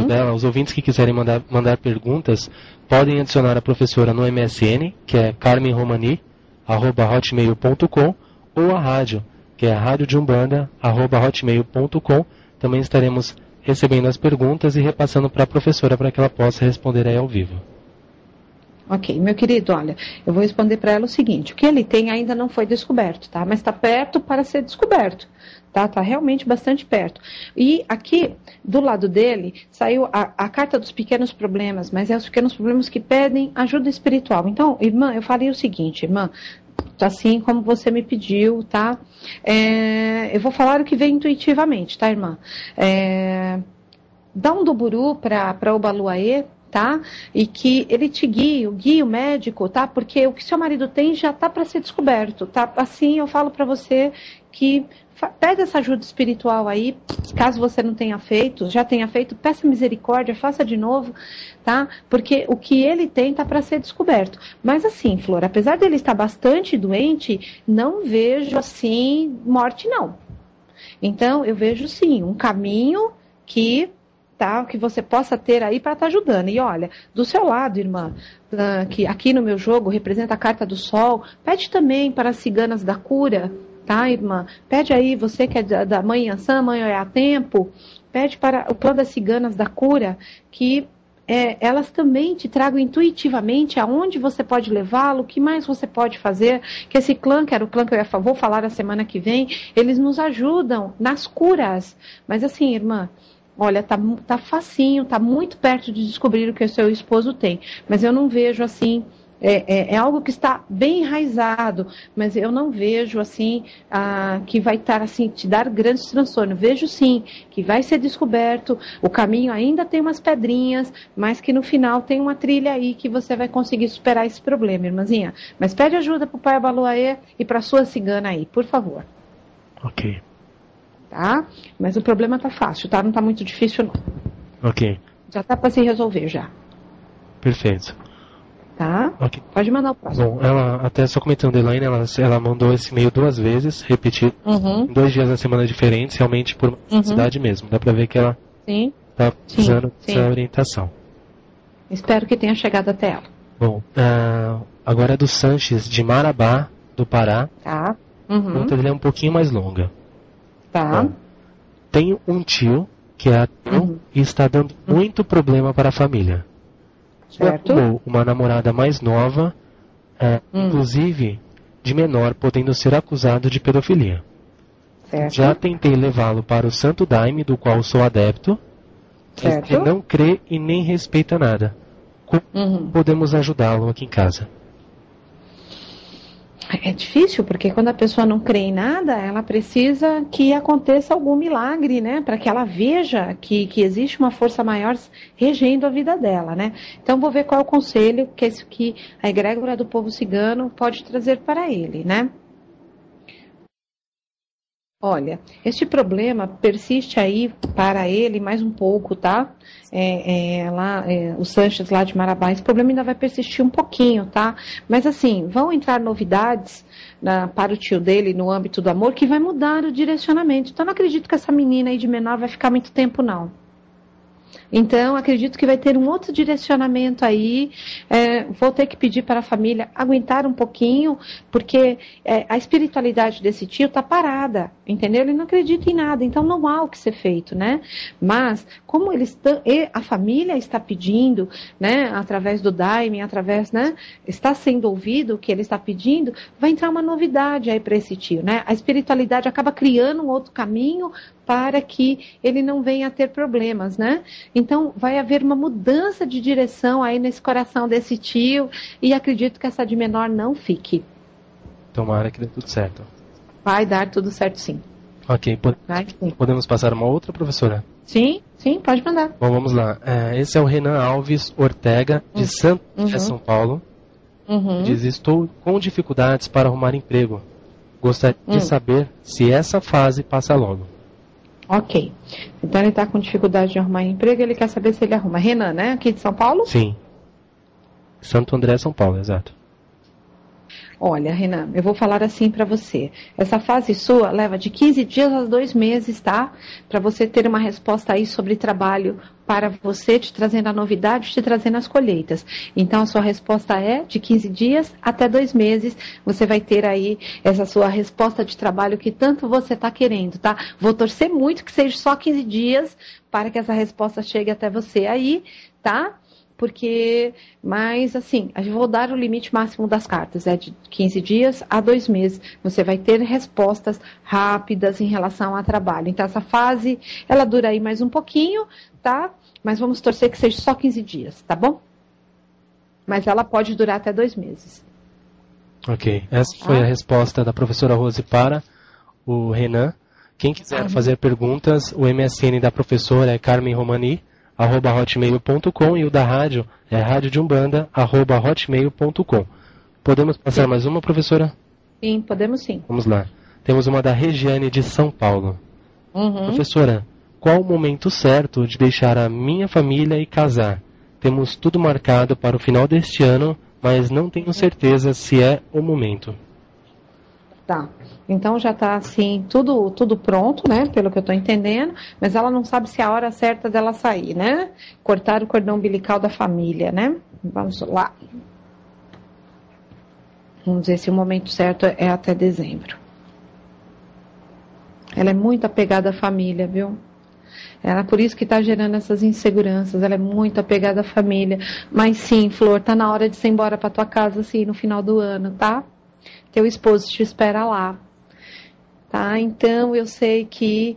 dela, os ouvintes que quiserem mandar perguntas, podem adicionar a professora no MSN, que é carmenromani@hotmail.com, ou a rádio, que é radiodeumbanda@hotmail.com. Também estaremos recebendo as perguntas e repassando para a professora para que ela possa responder aí ao vivo. Ok, meu querido, olha, eu vou responder para ela o seguinte: o que ele tem ainda não foi descoberto, tá? Mas está perto para ser descoberto, tá? Está realmente bastante perto. E aqui, do lado dele, saiu a carta dos pequenos problemas, mas é os pequenos problemas que pedem ajuda espiritual. Então, irmã, eu faria o seguinte, irmã, assim como você me pediu, tá? Eu vou falar o que vem intuitivamente, tá, irmã? Dá um doburu para o Baluaê, tá? E que ele te guie o médico, tá? Porque o que seu marido tem já tá para ser descoberto, tá? Assim, eu falo para você que pede essa ajuda espiritual aí, caso você não tenha feito, já tenha feito, peça misericórdia, faça de novo, tá? Porque o que ele tem tá para ser descoberto. Mas assim, Flor, apesar dele estar bastante doente, não vejo assim morte não. Então, eu vejo sim um caminho que você possa ter aí para estar ajudando. E olha, do seu lado, irmã, que aqui no meu jogo representa a carta do sol, pede também para as ciganas da cura, tá, irmã? Pede aí, você que é da mãe Ansã, mãe Oiá Tempo, pede para o plano das ciganas da cura, que elas também te tragam intuitivamente aonde você pode levá-lo, o que mais você pode fazer, que esse clã, que era o clã que eu vou falar a semana que vem, eles nos ajudam nas curas. Mas assim, irmã, olha, tá facinho, tá muito perto de descobrir o que o seu esposo tem. Mas eu não vejo, assim, é algo que está bem enraizado, mas eu não vejo assim que vai estar assim, te dar grandes transtornos. Vejo sim que vai ser descoberto, o caminho ainda tem umas pedrinhas, mas que no final tem uma trilha aí que você vai conseguir superar esse problema, irmãzinha. Mas pede ajuda para o Pai Abaluaê e para a sua cigana aí, por favor. Ok. Tá? Mas o problema tá fácil, tá? Não tá muito difícil não. Ok. Já tá para se resolver já. Perfeito. Tá? Okay. Pode mandar o próximo. Bom, ela, até só comentando, Elaine, ela mandou esse e-mail 2 vezes, repetido, em 2 dias na semana diferentes, realmente por necessidade mesmo. Dá pra ver que ela tá precisando dessa orientação. Espero que tenha chegado até ela. Bom, agora é do Sanches, de Marabá, do Pará. Tá. A pergunta dele é um pouquinho mais longa. Tá. Bom, tenho um tio que é ateu e está dando muito problema para a família. Certo. Arrumou uma namorada mais nova, inclusive de menor, podendo ser acusado de pedofilia. Certo. Já tentei levá-lo para o Santo Daime, do qual sou adepto, que não crê e nem respeita nada. Como podemos ajudá-lo aqui em casa? É difícil, porque quando a pessoa não crê em nada, ela precisa que aconteça algum milagre, né? Para que ela veja que existe uma força maior regendo a vida dela, né? Então, vou ver qual é o conselho que a egrégora do povo cigano pode trazer para ele, né? Olha, este problema persiste aí para ele mais um pouco, tá? O Sanches lá de Marabá, esse problema ainda vai persistir um pouquinho, tá? Mas assim, vão entrar novidades para o tio dele no âmbito do amor que vai mudar o direcionamento. Então, não acredito que essa menina aí de menor vai ficar muito tempo, não. Então, acredito que vai ter um outro direcionamento aí. Vou ter que pedir para a família aguentar um pouquinho, porque a espiritualidade desse tio está parada, entendeu? Ele não acredita em nada, então não há o que ser feito, né? Mas, como a família está pedindo, né, através do Daime, né, está sendo ouvido o que ele está pedindo, vai entrar uma novidade aí para esse tio, né? A espiritualidade acaba criando um outro caminho para que ele não venha a ter problemas, né? Então, vai haver uma mudança de direção aí nesse coração desse tio e acredito que essa de menor não fique. Tomara que dê tudo certo. Vai dar tudo certo, sim. Ok, podemos passar uma outra, professora? Sim, pode mandar. Bom, vamos lá. Esse é o Renan Alves Ortega, de São Paulo. Diz, estou com dificuldades para arrumar emprego. Gostaria de saber se essa fase passa logo. Ok. Então ele está com dificuldade de arrumar emprego, ele quer saber se ele arruma. Renan, né? Aqui de São Paulo? Sim. Santo André, São Paulo, exato. Olha, Renan, eu vou falar assim para você. Essa fase sua leva de 15 dias a 2 meses, tá? Para você ter uma resposta aí sobre trabalho para você, te trazendo a novidade, te trazendo as colheitas. Então, a sua resposta é de 15 dias até 2 meses. Você vai ter aí essa sua resposta de trabalho que tanto você está querendo, tá? Vou torcer muito que seja só 15 dias para que essa resposta chegue até você aí, tá? Mas assim, eu vou dar o limite máximo das cartas, de 15 dias a 2 meses. Você vai ter respostas rápidas em relação ao trabalho. Então, essa fase, ela dura aí mais um pouquinho, tá? Mas vamos torcer que seja só 15 dias, tá bom? Mas ela pode durar até 2 meses. Ok, essa foi a resposta da professora Rose para o Renan. Quem quiser fazer perguntas, o MSN da professora é Carmen Romani, @hotmail.com, e o da rádio é radiodeumbanda@hotmail.com. Podemos passar mais uma, professora? Sim, podemos sim. Vamos lá. Temos uma da Regiane de São Paulo. Professora, qual o momento certo de deixar a minha família e casar? Temos tudo marcado para o final deste ano, mas não tenho certeza se é o momento. Tá. Então já está assim, tudo pronto, né? Pelo que eu estou entendendo, mas ela não sabe se é a hora certa dela sair, né? Cortar o cordão umbilical da família, né? Vamos lá. Vamos ver se o momento certo é até dezembro. Ela é muito apegada à família, viu? Ela, por isso que está gerando essas inseguranças, ela é muito apegada à família. Mas sim, Flor, tá na hora de ir embora para tua casa, assim, no final do ano, tá? Teu esposo te espera lá. Tá? Então, eu sei que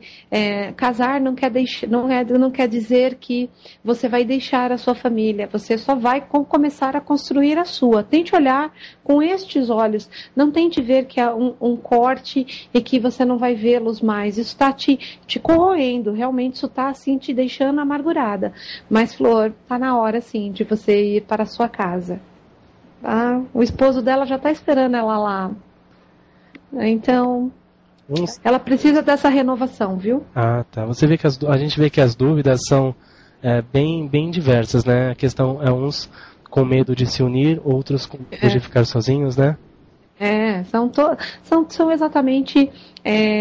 casar não quer dizer que você vai deixar a sua família, você só vai começar a construir a sua. Tente olhar com estes olhos, não tente ver que há um corte e que você não vai vê-los mais. Isso está te corroendo, realmente isso está assim, te deixando amargurada. Mas, Flor, está na hora, sim, de você ir para a sua casa. Tá? O esposo dela já está esperando ela lá. Então... ela precisa dessa renovação, viu? Ah, tá. Você vê que a gente vê que as dúvidas são bem diversas, né? A questão é uns com medo de se unir, outros com medo de ficar sozinhos, né? São exatamente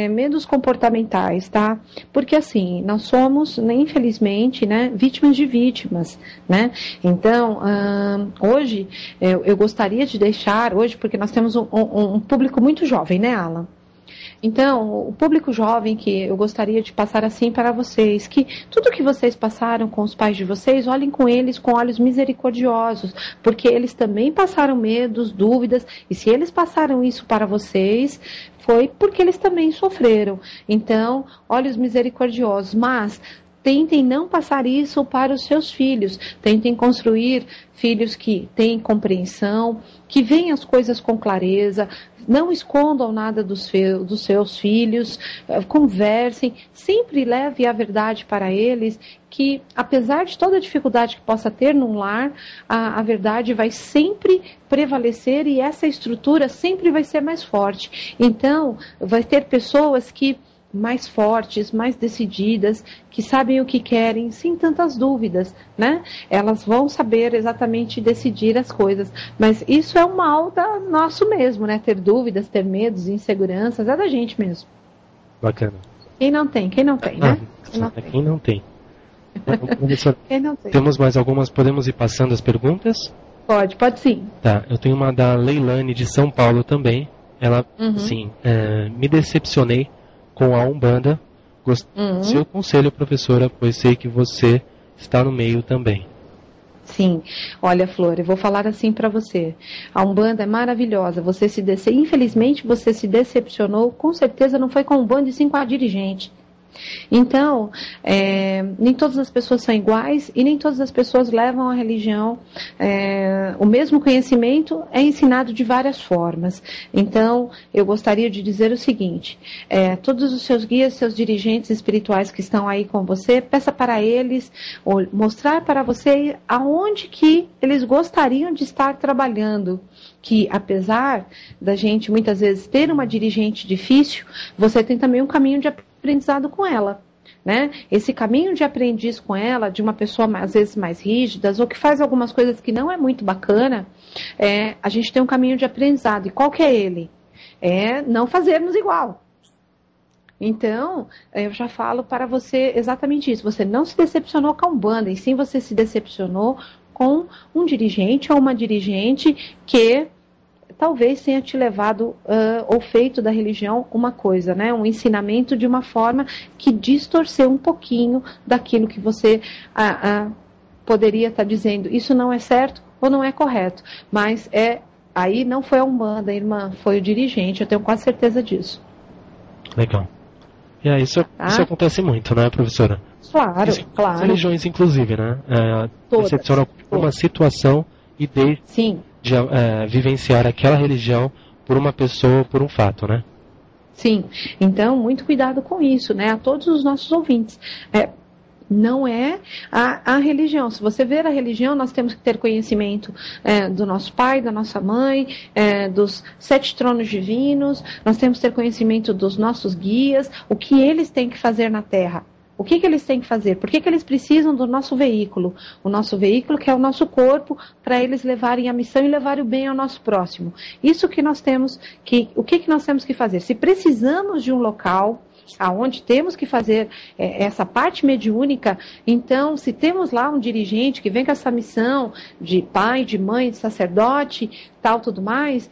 medos comportamentais, tá? Porque assim, nós somos, infelizmente, né, vítimas de vítimas, né? Então, hoje, eu gostaria de deixar, hoje, porque nós temos um público muito jovem, né, Alan? Então, o público jovem que eu gostaria de passar assim para vocês, que tudo que vocês passaram com os pais de vocês, olhem com eles com olhos misericordiosos, porque eles também passaram medos, dúvidas, e se eles passaram isso para vocês, foi porque eles também sofreram. Então, olhos misericordiosos, mas... tentem não passar isso para os seus filhos. Tentem construir filhos que têm compreensão, que veem as coisas com clareza, não escondam nada dos seus filhos, conversem, sempre leve a verdade para eles, que apesar de toda a dificuldade que possa ter num lar, a verdade vai sempre prevalecer e essa estrutura sempre vai ser mais forte. Então, vai ter pessoas que mais fortes, mais decididas, que sabem o que querem, sem tantas dúvidas, né? Elas vão saber exatamente decidir as coisas, mas isso é um mal nosso mesmo, né? Ter dúvidas, ter medos, inseguranças, é da gente mesmo. Bacana. Quem não tem, né? Quem não tem. Quem não tem. Temos mais algumas, podemos ir passando as perguntas? Pode sim. Tá, eu tenho uma da Leilane de São Paulo também. Ela, me decepcionei com a Umbanda. Seu conselho, professora, pois sei que você está no meio também. Sim, olha, Flor, eu vou falar assim para você. A Umbanda é maravilhosa. Infelizmente, você se decepcionou. Com certeza não foi com a Umbanda e sim com a dirigente. Então, nem todas as pessoas são iguais e nem todas as pessoas levam a religião. O mesmo conhecimento é ensinado de várias formas. Então, eu gostaria de dizer o seguinte: todos os seus guias, seus dirigentes espirituais que estão aí com você, peça para eles mostrar para você aonde que eles gostariam de estar trabalhando. Que apesar da gente muitas vezes ter uma dirigente difícil, você tem também um caminho de aprendizado com ela, né? Esse caminho de aprendiz com ela, de uma pessoa às vezes mais rígida, ou que faz algumas coisas que não é muito bacana, a gente tem um caminho de aprendizado. E qual que é ele? É não fazermos igual. Então, eu já falo para você exatamente isso. Você não se decepcionou com a Umbanda, e sim você se decepcionou com um dirigente ou uma dirigente que talvez tenha te levado ou feito da religião uma coisa, né? Um ensinamento de uma forma que distorceu um pouquinho daquilo que você poderia estar dizendo. Isso não é certo ou não é correto, mas aí não foi a Umbanda, irmã, foi o dirigente, eu tenho quase certeza disso. Legal. Isso acontece muito, né, professora? Claro, claro. As religiões, inclusive, né? Decepcionam por uma situação e Sim. De vivenciar aquela religião por uma pessoa, por um fato, né? Sim. Então, muito cuidado com isso, né? A todos os nossos ouvintes. Não é a religião. Se você ver a religião, nós temos que ter conhecimento do nosso pai, da nossa mãe, dos 7 tronos divinos, nós temos que ter conhecimento dos nossos guias, o que eles têm que fazer na Terra. O que eles têm que fazer? Por que eles precisam do nosso veículo? O nosso veículo que é o nosso corpo, para eles levarem a missão e levarem o bem ao nosso próximo. Isso que nós temos o que nós temos que fazer? Se precisamos de um local aonde temos que fazer essa parte mediúnica, então se temos lá um dirigente que vem com essa missão de pai, de mãe, de sacerdote, tal, tudo mais,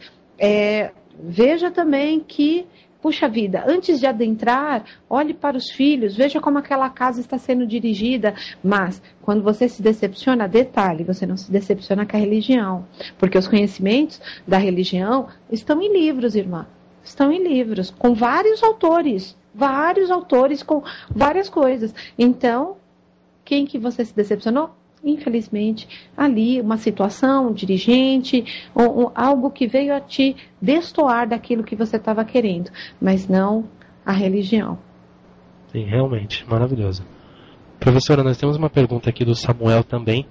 veja também que puxa vida, antes de adentrar, olhe para os filhos, veja como aquela casa está sendo dirigida, mas quando você se decepciona, detalhe, você não se decepciona com a religião, porque os conhecimentos da religião estão em livros, irmã. estão em livros, com vários autores com várias coisas. Então, quem que você se decepcionou? Infelizmente, ali uma situação, um dirigente, algo que veio a te destoar daquilo que você estava querendo, mas não a religião. Sim, realmente, maravilhoso. Professora, nós temos uma pergunta aqui do Samuel também.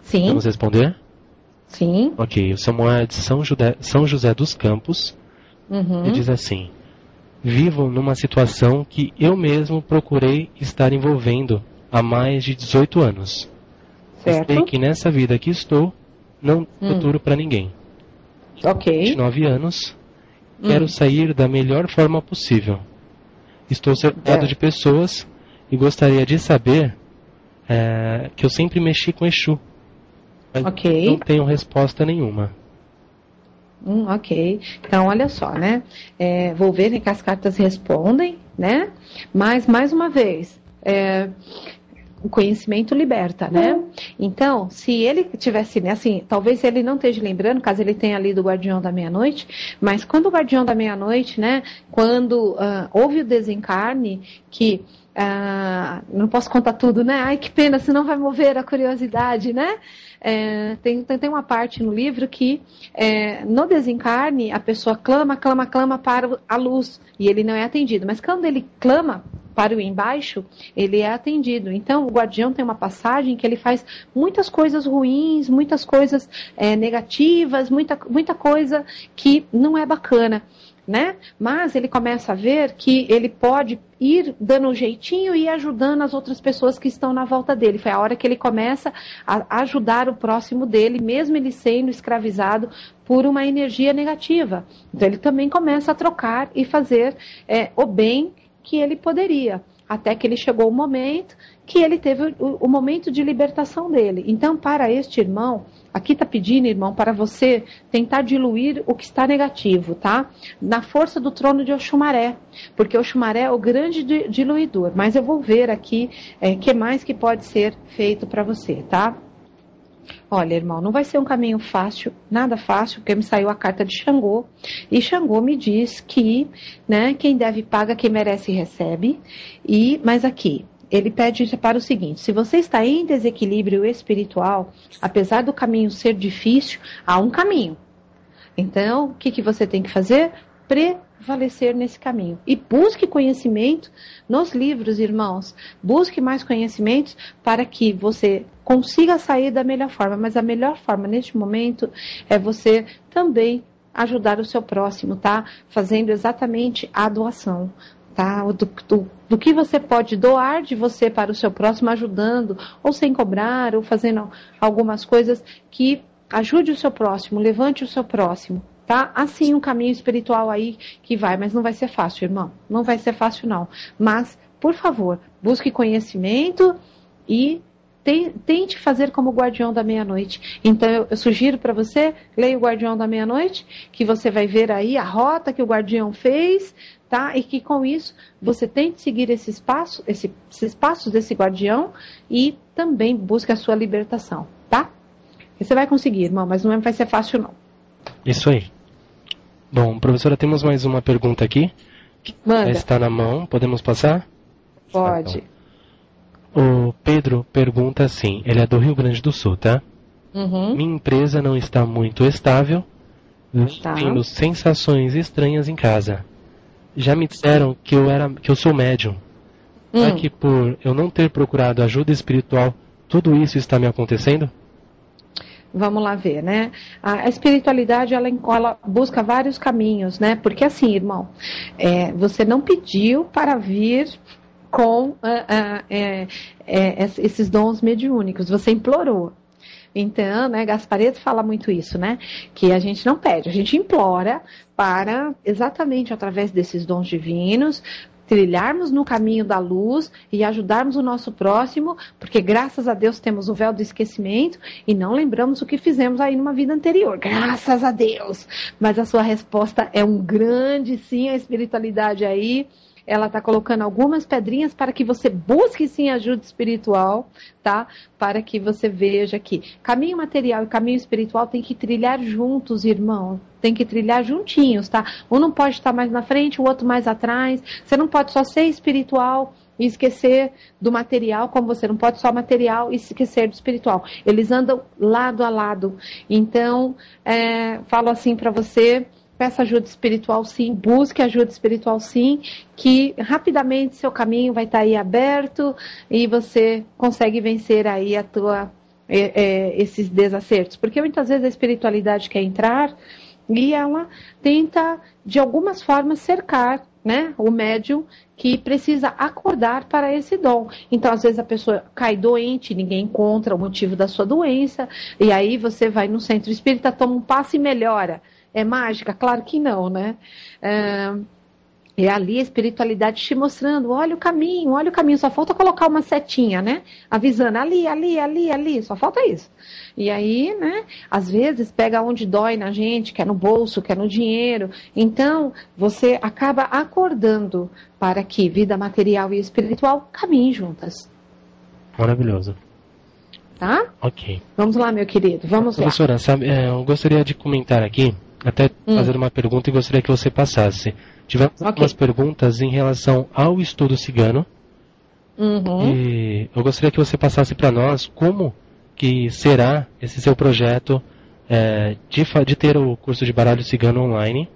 Sim. Vamos responder? Sim. Ok, o Samuel é de São José dos Campos. E diz assim: vivo numa situação que eu mesmo procurei estar envolvendo há mais de 18 anos. Certo. Sei que nessa vida que estou, não tenho futuro para ninguém. Ok. 29 anos, quero sair da melhor forma possível. Estou cercado de pessoas e gostaria de saber que eu sempre mexi com Exu. Mas não tenho resposta nenhuma. Ok. Então, olha só, né? Vou ver que as cartas respondem, né? Mas, mais uma vez, o conhecimento liberta, né? Então, se ele tivesse, né, assim, talvez ele não esteja lembrando, caso ele tenha lido o Guardião da Meia-Noite, mas quando o Guardião da Meia-Noite, né, quando houve o desencarne, que não posso contar tudo, né? Ai, que pena, senão vai mover a curiosidade, né? Tem uma parte no livro que no desencarne a pessoa clama para a luz e ele não é atendido, mas quando ele clama para o embaixo, ele é atendido. Então, o guardião tem uma passagem que ele faz muitas coisas ruins, muitas coisas negativas, muita coisa que não é bacana, né? Mas ele começa a ver que ele pode ir dando um jeitinho e ajudando as outras pessoas que estão na volta dele. Foi a hora que ele começa a ajudar o próximo dele, mesmo ele sendo escravizado por uma energia negativa. Então, ele também começa a trocar e fazer o bem que ele poderia, até que ele chegou o momento que ele teve o momento de libertação dele. Então, para este irmão, aqui está pedindo, irmão, para você tentar diluir o que está negativo, tá? Na força do trono de Oxumaré, porque Oxumaré é o grande diluidor, mas eu vou ver aqui que mais que pode ser feito para você, tá? Olha, irmão, não vai ser um caminho fácil, nada fácil, porque me saiu a carta de Xangô, e Xangô me diz que, né, quem deve paga, quem merece recebe, mas aqui, ele pede para o seguinte: se você está em desequilíbrio espiritual, apesar do caminho ser difícil, há um caminho. Então, o que você tem que fazer? Prevalecer nesse caminho. E busque conhecimento nos livros, irmãos. Busque mais conhecimentos para que você consiga sair da melhor forma. Mas a melhor forma neste momento é você também ajudar o seu próximo, tá? Fazendo exatamente a doação. Tá? Do que você pode doar de você para o seu próximo, ajudando, ou sem cobrar, ou fazendo algumas coisas que ajude o seu próximo, levante o seu próximo. Tá? Assim, um caminho espiritual aí que vai, mas não vai ser fácil, irmão. Não vai ser fácil, não. Mas, por favor, busque conhecimento e tente fazer como o Guardião da Meia-Noite. Então, eu sugiro para você, leia o Guardião da Meia-Noite, que você vai ver aí a rota que o Guardião fez, tá? E que com isso, você tente seguir esses passos desse Guardião e também busque a sua libertação, tá? Você vai conseguir, irmão, mas não vai ser fácil, não. Isso aí. Bom, professora, temos mais uma pergunta aqui. Manda. Está na mão, podemos passar? Pode. Então. O Pedro pergunta assim, ele é do Rio Grande do Sul, tá? Minha empresa não está muito estável, tendo sensações estranhas em casa. Já me disseram que eu sou médium. Será que por eu não ter procurado ajuda espiritual, tudo isso está me acontecendo? Vamos lá ver, né? A espiritualidade, ela busca vários caminhos, né? Porque assim, irmão, você não pediu para vir com esses dons mediúnicos, você implorou. Então, né, Gasparetto fala muito isso, né? Que a gente não pede, a gente implora para, exatamente através desses dons divinos, trilharmos no caminho da luz e ajudarmos o nosso próximo, porque graças a Deus temos o véu do esquecimento e não lembramos o que fizemos aí numa vida anterior, graças a Deus. Mas a sua resposta é um grande sim, a espiritualidade aí ela está colocando algumas pedrinhas para que você busque sim ajuda espiritual, tá? Para que você veja que caminho material e caminho espiritual tem que trilhar juntos, irmão. Tem que trilhar juntinhos, tá? Um não pode estar mais na frente, o outro mais atrás. Você não pode só ser espiritual e esquecer do material, como você não pode só material e esquecer do espiritual. Eles andam lado a lado. Então, falo assim para você, peça ajuda espiritual sim, busque ajuda espiritual sim, que rapidamente seu caminho vai estar aí aberto e você consegue vencer aí esses desacertos. Porque muitas vezes a espiritualidade quer entrar e ela tenta, de algumas formas, cercar, né, o médium que precisa acordar para esse dom. Então, às vezes a pessoa cai doente, ninguém encontra o motivo da sua doença, e aí você vai no centro espírita, toma um passe e melhora. É mágica? Claro que não, né? É ali a espiritualidade te mostrando, olha o caminho, só falta colocar uma setinha, né? Avisando, ali, só falta isso. E aí, né, às vezes pega onde dói na gente, que é no bolso, que é no dinheiro. Então, você acaba acordando para que vida material e espiritual caminhem juntas. Maravilhoso. Tá? Ok. Vamos lá, meu querido, vamos lá. Professora, sabe, eu gostaria de comentar aqui, até fazer uma pergunta e gostaria que você passasse. Tivemos algumas perguntas em relação ao estudo cigano. E eu gostaria que você passasse para nós como que será esse seu projeto de ter o curso de baralho cigano online.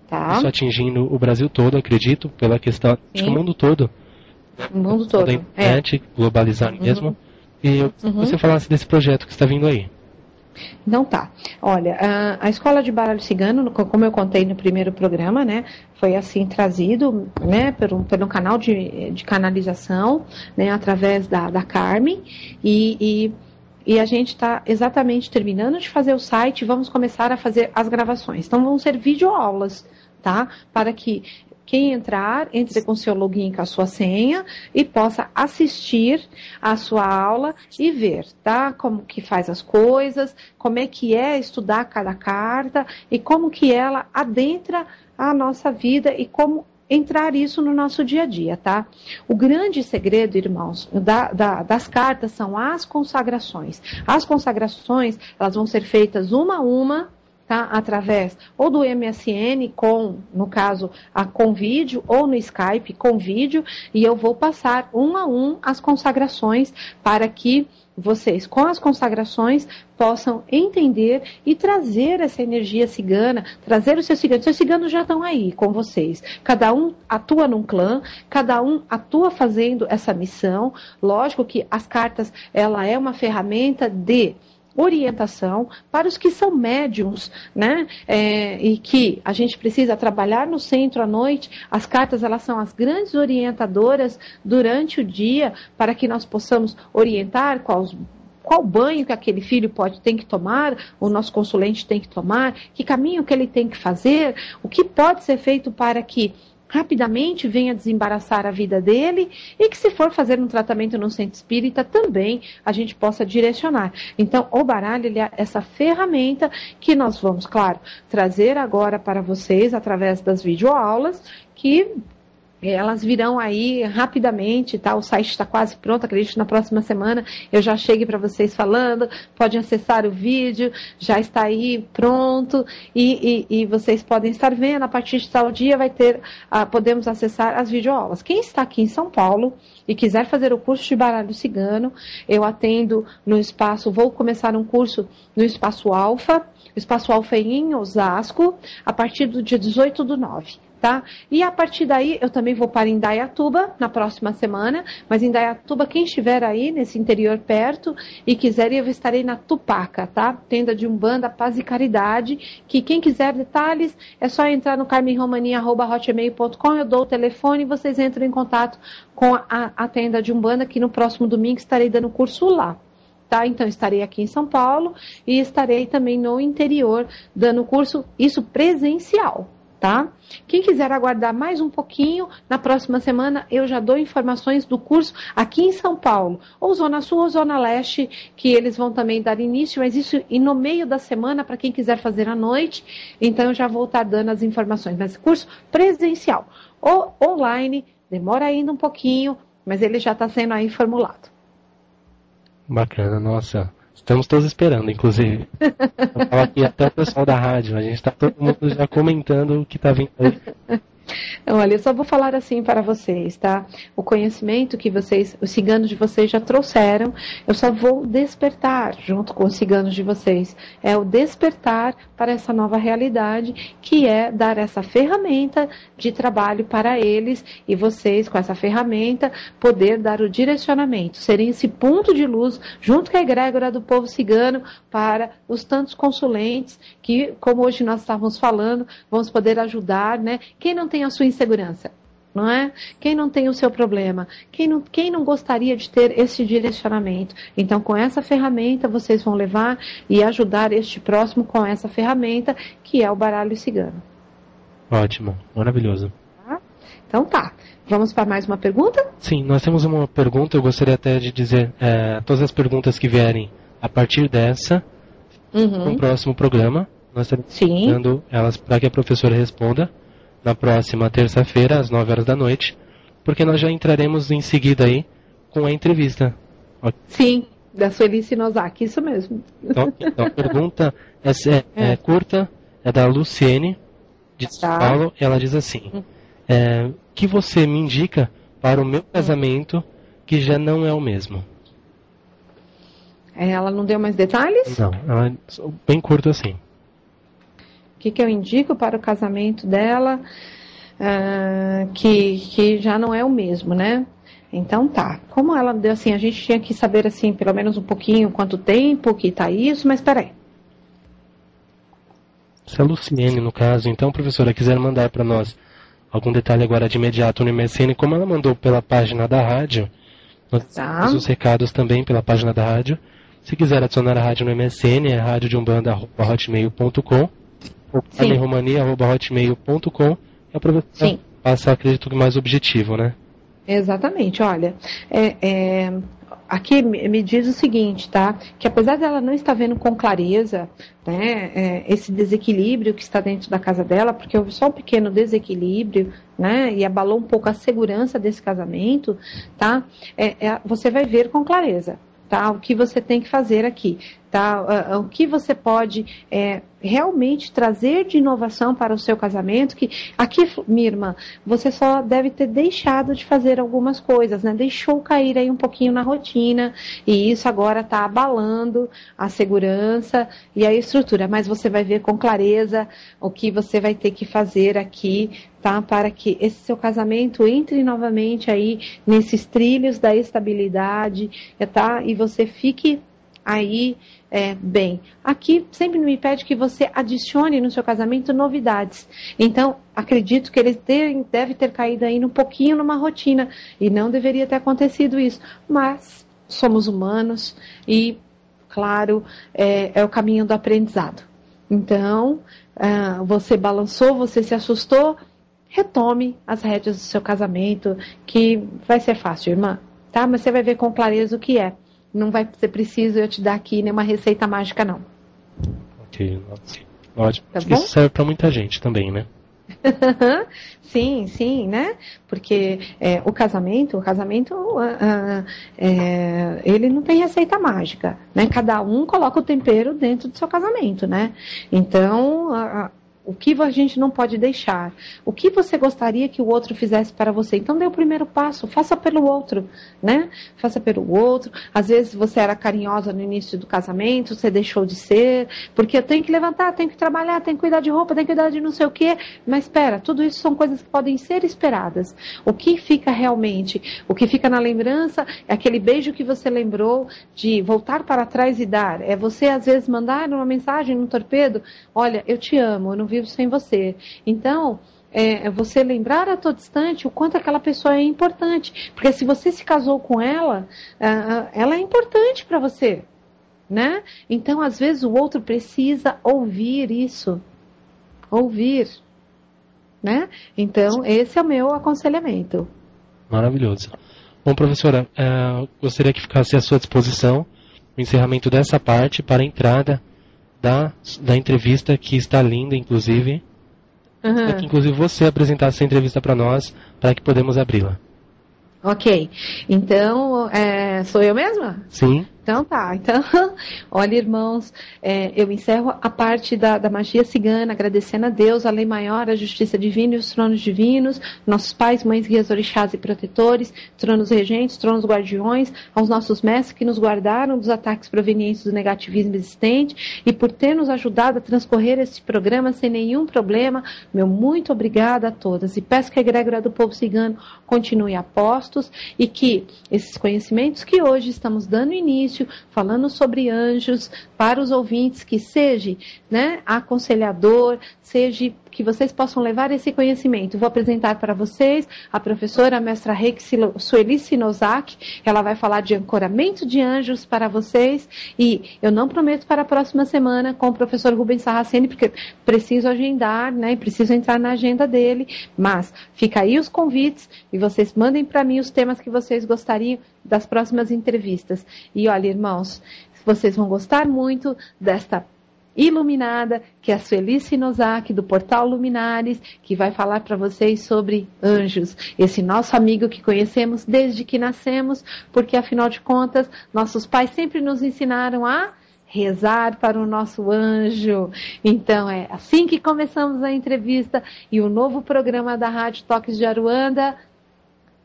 Tá. Isso atingindo o Brasil todo, acredito, pela questão de o mundo todo. O mundo todo. Da internet, globalizar mesmo. E eu que você falasse desse projeto que está vindo aí. Então tá, olha, a Escola de Baralho Cigano, como eu contei no primeiro programa, né, foi assim trazido, né, pelo canal de canalização, né, através da Carmen, e a gente está exatamente terminando de fazer o site, vamos começar a fazer as gravações. Então vão ser videoaulas, tá, para que quem entrar, entre com seu login, com a sua senha e possa assistir a sua aula e ver, tá? Como que faz as coisas, como é que é estudar cada carta e como que ela adentra a nossa vida e como entrar isso no nosso dia a dia, tá? O grande segredo, irmãos, das cartas são as consagrações. As consagrações, elas vão ser feitas uma a uma, tá? Através ou do MSN no caso, com vídeo, ou no Skype com vídeo, e eu vou passar um a um as consagrações para que vocês, com as consagrações, possam entender e trazer essa energia cigana, trazer os seus ciganos. Seus ciganos já estão aí com vocês. Cada um atua num clã, cada um atua fazendo essa missão. Lógico que as cartas, ela é uma ferramenta de orientação para os que são médiums, né? E que a gente precisa trabalhar no centro à noite. As cartas, elas são as grandes orientadoras durante o dia para que nós possamos orientar qual banho que aquele filho tem que tomar, o nosso consulente tem que tomar, que caminho que ele tem que fazer, o que pode ser feito para que rapidamente venha desembaraçar a vida dele e que se for fazer um tratamento no centro espírita também a gente possa direcionar. Então o baralho, ele é essa ferramenta que nós vamos, claro, trazer agora para vocês através das videoaulas, que elas virão aí rapidamente, tá? O site está quase pronto, acredito que na próxima semana eu já chegue para vocês falando, pode acessar o vídeo, já está aí pronto, e vocês podem estar vendo, a partir de tal dia podemos acessar as videoaulas. Quem está aqui em São Paulo e quiser fazer o curso de baralho cigano, eu atendo no espaço, vou começar um curso no Espaço Alfa, o Espaço Alfa é em Osasco, a partir do dia 18/9. Tá? E a partir daí eu também vou para Indaiatuba na próxima semana, mas em Indaiatuba, quem estiver aí nesse interior perto e quiser, eu estarei na Tupaca, tá? Tenda de Umbanda, Paz e Caridade, que quem quiser detalhes é só entrar no carmenromania@hotmail.com, eu dou o telefone e vocês entram em contato com a tenda de Umbanda, que no próximo domingo estarei dando curso lá. Tá? Então estarei aqui em São Paulo e estarei também no interior dando curso, isso presencial. Tá? Quem quiser aguardar mais um pouquinho, na próxima semana eu já dou informações do curso aqui em São Paulo, ou Zona Sul ou Zona Leste, que eles vão também dar início, mas isso e no meio da semana, para quem quiser fazer à noite, então eu já vou estar dando as informações, mas curso presencial. ou online, demora ainda um pouquinho, mas ele já está sendo aí formulado. Bacana, nossa. Estamos todos esperando, inclusive. Eu falo aqui até o pessoal da rádio, a gente está todo mundo já comentando o que está vindo aí. Olha, eu só vou falar assim para vocês, tá? O conhecimento que vocês, os ciganos de vocês já trouxeram, eu só vou despertar junto com os ciganos de vocês. É o despertar para essa nova realidade, que é dar essa ferramenta de trabalho para eles e vocês, com essa ferramenta, poder dar o direcionamento, serem esse ponto de luz, junto com a egrégora do povo cigano, para os tantos consulentes que, como hoje nós estávamos falando, vamos poder ajudar, né? Quem não tem a sua insegurança, não é? Quem não tem o seu problema? Quem não gostaria de ter esse direcionamento? Então, com essa ferramenta, vocês vão levar e ajudar este próximo com essa ferramenta, que é o baralho cigano. Ótimo, maravilhoso. Tá? Então tá. Vamos para mais uma pergunta? Sim, nós temos uma pergunta, eu gostaria até de dizer, todas as perguntas que vierem a partir dessa, no próximo programa, nós estamos dando elas para que a professora responda na próxima terça-feira, às 9 horas da noite, porque nós já entraremos em seguida aí com a entrevista. Sim, da Suelice Nozaki, isso mesmo. Então a pergunta é curta, é da Luciene, de São Paulo, e ela diz assim, que você me indica para o meu casamento que já não é o mesmo? Ela não deu mais detalhes? Não, ela é bem curto assim. O que eu indico para o casamento dela, que já não é o mesmo, né? Então tá. Como ela deu assim, a gente tinha que saber assim, pelo menos um pouquinho, quanto tempo que tá isso, mas peraí. Se a Luciene, no caso, então, professora, quiser mandar para nós algum detalhe agora de imediato no MSN, como ela mandou pela página da rádio, nós temos os recados também pela página da rádio. Se quiser adicionar a rádio no MSN, é radiodeumbanda@hotmail.com ou carmenromania@hotmail.com, e a professora passa, acredito que mais objetivo, né? Exatamente, olha, aqui me diz o seguinte, tá? Que apesar dela não estar vendo com clareza, né, esse desequilíbrio que está dentro da casa dela, porque houve só um pequeno desequilíbrio, né, e abalou um pouco a segurança desse casamento, tá? Você vai ver com clareza, tá? O que você tem que fazer aqui, tá? O que você pode realmente trazer de inovação para o seu casamento, que aqui, minha irmã, você só deve ter deixado de fazer algumas coisas, né? Deixou cair aí um pouquinho na rotina, e isso agora está abalando a segurança e a estrutura, mas você vai ver com clareza o que você vai ter que fazer aqui, tá? Para que esse seu casamento entre novamente aí nesses trilhos da estabilidade, tá? E você fique aí bem. Aqui sempre me pede que você adicione no seu casamento novidades. Então, acredito que ele deve ter caído aí um pouquinho numa rotina, e não deveria ter acontecido isso. Mas somos humanos e, claro, é o caminho do aprendizado. Então, você balançou, você se assustou, retome as rédeas do seu casamento, que vai ser fácil, irmã, tá? Mas você vai ver com clareza o que é. Não vai ser preciso eu te dar aqui nenhuma receita mágica, não. Ok, ótimo. Tá bom? Isso serve para muita gente também, né? Sim, sim, né? Porque o casamento, ele não tem receita mágica, né? Cada um coloca o tempero dentro do seu casamento, né? Então, o que a gente não pode deixar? O que você gostaria que o outro fizesse para você? Então dê o primeiro passo, faça pelo outro, né? Faça pelo outro. Às vezes você era carinhosa no início do casamento, você deixou de ser, porque eu tenho que levantar, tenho que trabalhar, tenho que cuidar de roupa, tenho que cuidar de não sei o quê. Mas espera, tudo isso são coisas que podem ser esperadas. O que fica realmente, o que fica na lembrança é aquele beijo que você lembrou de voltar para trás e dar. É você às vezes mandar uma mensagem no torpedo, olha, eu te amo, eu não vivo sem você. Então, você lembrar a todo instante o quanto aquela pessoa é importante. Porque se você se casou com ela, ela é importante para você, né? Então, às vezes, o outro precisa ouvir isso. Ouvir, né? Então, esse é o meu aconselhamento. Maravilhoso. Bom, professora, gostaria que ficasse à sua disposição o encerramento dessa parte para a entrada da entrevista, que está linda, inclusive. que inclusive você apresentasse essa entrevista para nós, para que podemos abri-la. Ok. Então, sou eu mesma? Sim. Então tá, olha, irmãos, eu encerro a parte da magia cigana, agradecendo a Deus, a lei maior, a justiça divina e os tronos divinos, nossos pais, mães, guias, orixás e protetores, tronos regentes, tronos guardiões, aos nossos mestres que nos guardaram dos ataques provenientes do negativismo existente e por ter nos ajudado a transcorrer este programa sem nenhum problema, meu muito obrigada a todas. E peço que a egrégora do povo cigano continue a postos e que esses conhecimentos que hoje estamos dando início, falando sobre anjos, para os ouvintes, que seja, né, aconselhador, seja que vocês possam levar esse conhecimento. Vou apresentar para vocês a professora, a mestra Reiki Sueli Sinozaki. Ela vai falar de ancoramento de anjos para vocês, e eu não prometo para a próxima semana com o professor Rubens Sarraceni, porque preciso agendar, né, preciso entrar na agenda dele, mas fica aí os convites, e vocês mandem para mim os temas que vocês gostariam das próximas entrevistas. E olha, irmãos, vocês vão gostar muito desta iluminada, que é a Sueli Sinozaki, do Portal Luminares, que vai falar para vocês sobre anjos, esse nosso amigo que conhecemos desde que nascemos, porque afinal de contas, nossos pais sempre nos ensinaram a rezar para o nosso anjo. Então é assim que começamos a entrevista e o novo programa da Rádio Toques de Aruanda,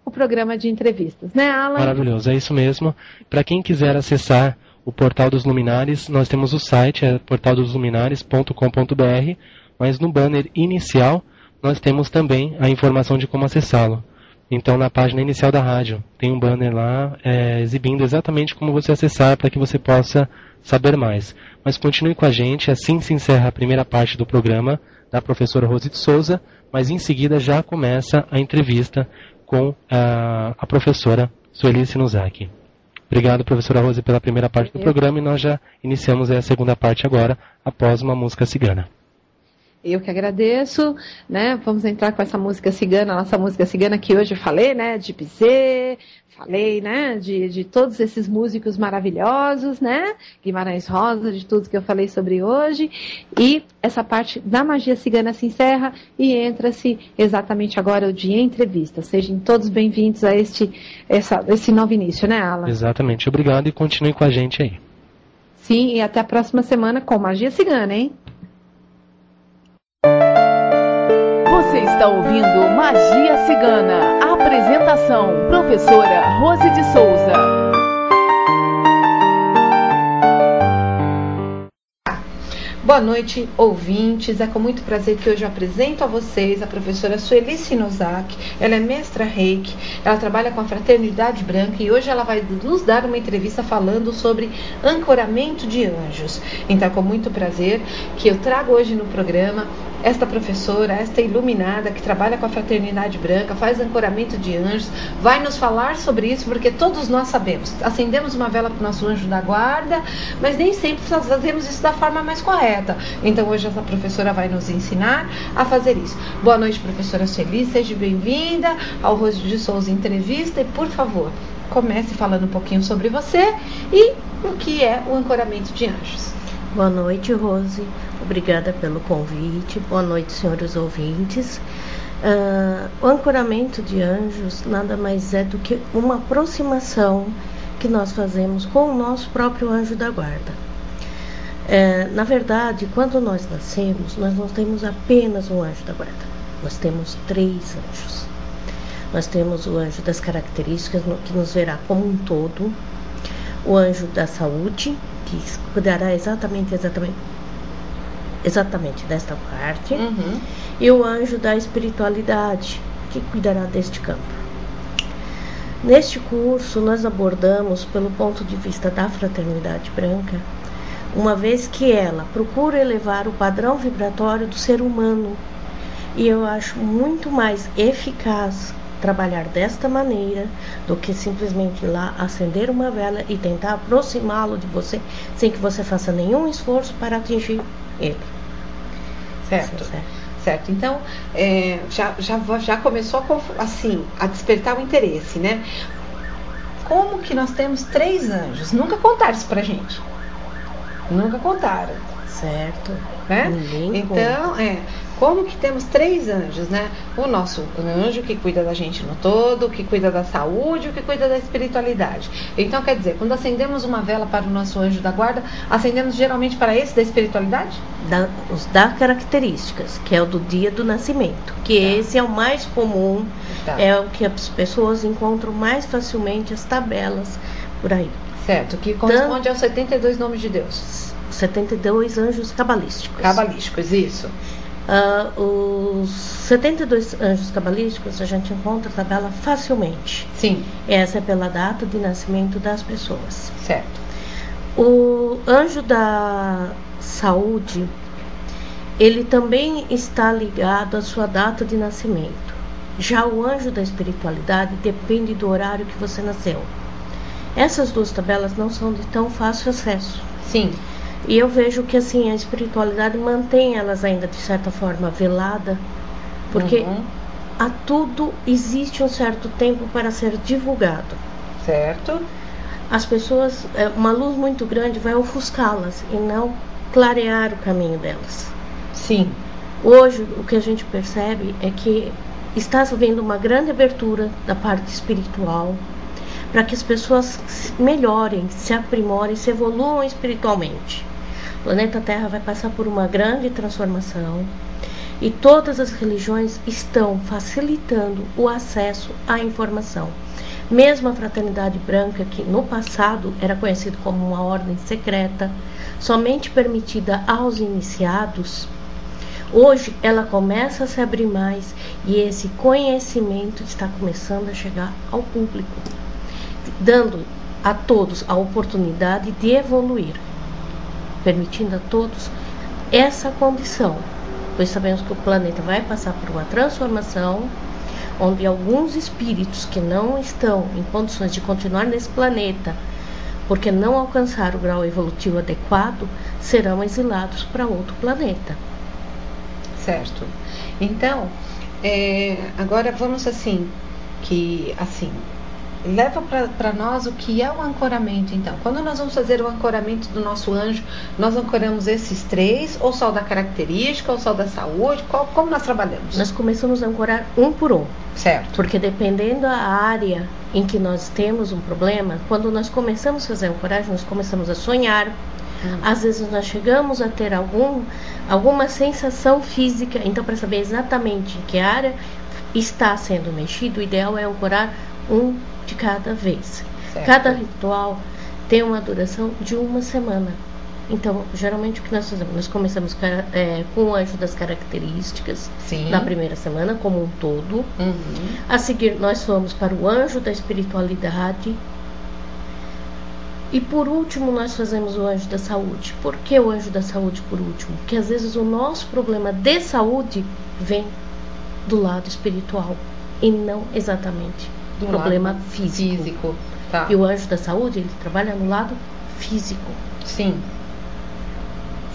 o programa de entrevistas, né, Alan? Maravilhoso, é isso mesmo. Para quem quiser acessar o Portal dos Luminares, nós temos o site, é portaldosluminares.com.br, mas no banner inicial nós temos também a informação de como acessá-lo. Então, na página inicial da rádio, tem um banner lá exibindo exatamente como você acessar para que você possa saber mais. Mas continue com a gente, assim se encerra a primeira parte do programa da professora Rose de Souza, mas em seguida já começa a entrevista com a professora Sueli Sinozaki. Obrigado, professora Rose, pela primeira parte do programa, e nós já iniciamos a segunda parte agora, após uma música cigana. Eu que agradeço, né? Vamos entrar com essa música cigana, nossa música cigana que hoje eu falei, né? De Bizet, falei, né? De todos esses músicos maravilhosos, né? Guimarães Rosa, de tudo que eu falei sobre hoje. E essa parte da magia cigana se encerra e entra-se exatamente agora o dia entrevista. Sejam todos bem-vindos a esse novo início, né, Alan? Exatamente. Obrigado e continue com a gente aí. Sim, e até a próxima semana com magia cigana, hein? Você está ouvindo Magia Cigana. Apresentação, professora Rose de Souza. Boa noite, ouvintes. É com muito prazer que hoje eu apresento a vocês a professora Sueli Sinozaki. Ela é mestra Reiki, ela trabalha com a Fraternidade Branca e hoje ela vai nos dar uma entrevista falando sobre ancoramento de anjos. Então é com muito prazer que eu trago hoje no programa esta professora, esta iluminada que trabalha com a Fraternidade Branca, faz ancoramento de anjos, vai nos falar sobre isso, porque todos nós sabemos, acendemos uma vela para o nosso anjo da guarda, mas nem sempre nós fazemos isso da forma mais correta. Então hoje essa professora vai nos ensinar a fazer isso. Boa noite, professora Sueli, seja bem-vinda ao Rose de Souza Entrevista e, por favor, comece falando um pouquinho sobre você e o que é o ancoramento de anjos. Boa noite, Rose. Obrigada pelo convite. Boa noite, senhores ouvintes. O ancoramento de anjos nada mais é do que uma aproximação que nós fazemos com o nosso próprio anjo da guarda. Na verdade, quando nós nascemos, nós não temos apenas um anjo da guarda. Nós temos 3 anjos. Nós temos o anjo das características, que nos verá como um todo. O anjo da saúde, que cuidará exatamente desta parte, e o anjo da espiritualidade, que cuidará deste campo. Neste curso, nós abordamos pelo ponto de vista da Fraternidade Branca, uma vez que ela procura elevar o padrão vibratório do ser humano, e eu acho muito mais eficaz trabalhar desta maneira do que simplesmente ir lá acender uma vela e tentar aproximá-lo de você sem que você faça nenhum esforço para atingir ele. Certo. Então, já começou a despertar o interesse, né? Como que nós temos 3 anjos? Nunca contaram isso pra gente. Nunca contaram. Certo. Né? Então, como que temos 3 anjos, né? O nosso anjo que cuida da gente no todo, o que cuida da saúde, o que cuida da espiritualidade. Então, quer dizer, quando acendemos uma vela para o nosso anjo da guarda, acendemos geralmente para esse da espiritualidade? Os da características, que é o do dia do nascimento, que esse é o mais comum, é o que as pessoas encontram mais facilmente, as tabelas por aí. Certo, que corresponde aos 72 nomes de Deus. 72 anjos cabalísticos. Cabalísticos, isso. Os 72 anjos cabalísticos a gente encontra a tabela facilmente. Sim. Essa é pela data de nascimento das pessoas. Certo. O anjo da saúde, ele também está ligado à sua data de nascimento. Já o anjo da espiritualidade depende do horário que você nasceu. Essas 2 tabelas não são de tão fácil acesso. Sim. E eu vejo que assim a espiritualidade mantém elas ainda de certa forma velada, porque a tudo existe um certo tempo para ser divulgado. Certo. As pessoas, uma luz muito grande vai ofuscá-las e não clarear o caminho delas. Sim. Hoje o que a gente percebe é que está havendo uma grande abertura da parte espiritual para que as pessoas melhorem, se aprimorem, se evoluam espiritualmente. O planeta Terra vai passar por uma grande transformação e todas as religiões estão facilitando o acesso à informação. Mesmo a Fraternidade Branca, que no passado era conhecida como uma ordem secreta, somente permitida aos iniciados, hoje ela começa a se abrir mais e esse conhecimento está começando a chegar ao público, dando a todos a oportunidade de evoluir, permitindo a todos essa condição, pois sabemos que o planeta vai passar por uma transformação, onde alguns espíritos que não estão em condições de continuar nesse planeta, porque não alcançaram o grau evolutivo adequado, serão exilados para outro planeta. Certo. Então, agora vamos leva para nós o que é o ancoramento. Então, quando nós vamos fazer o ancoramento do nosso anjo, nós ancoramos esses 3, ou só da característica, ou só da saúde? Como nós trabalhamos? Nós começamos a ancorar um por um. Certo. Porque dependendo da área em que nós temos um problema, quando nós começamos a fazer a ancoragem, nós começamos a sonhar. Às vezes nós chegamos a ter alguma sensação física. Então, para saber exatamente em que área está sendo mexido, o ideal é ancorar um de cada vez. Certo. Cada ritual tem uma duração de 1 semana. Então, geralmente o que nós fazemos? Nós começamos com o anjo das características. Sim. Na primeira semana, como um todo. A seguir, nós fomos para o anjo da espiritualidade. E por último, nós fazemos o anjo da saúde. Por que o anjo da saúde por último? Porque às vezes o nosso problema de saúde vem do lado espiritual e não exatamente do problema físico. Tá. E o anjo da saúde, ele trabalha no lado físico. Sim.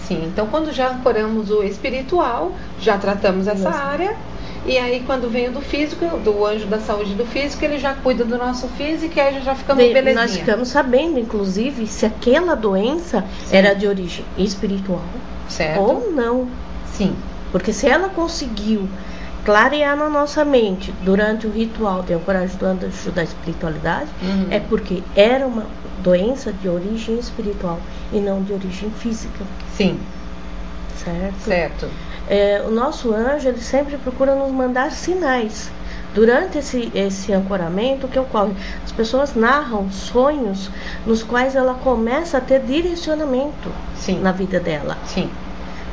Sim, então quando já ancoramos o espiritual, já tratamos essa área. E aí quando vem o do físico, do anjo da saúde do físico, ele já cuida do nosso físico e aí já ficamos belezinha. Nós ficamos sabendo, inclusive, se aquela doença era de origem espiritual, certo, ou não. Sim. Porque se ela conseguiu clarear na nossa mente durante o ritual de ancoragem do anjo da espiritualidade, é porque era uma doença de origem espiritual e não de origem física. Sim. Certo? Certo. O nosso anjo, ele sempre procura nos mandar sinais. Durante esse ancoramento, o que ocorre? As pessoas narram sonhos nos quais ela começa a ter direcionamento. Sim. Na vida dela. Sim.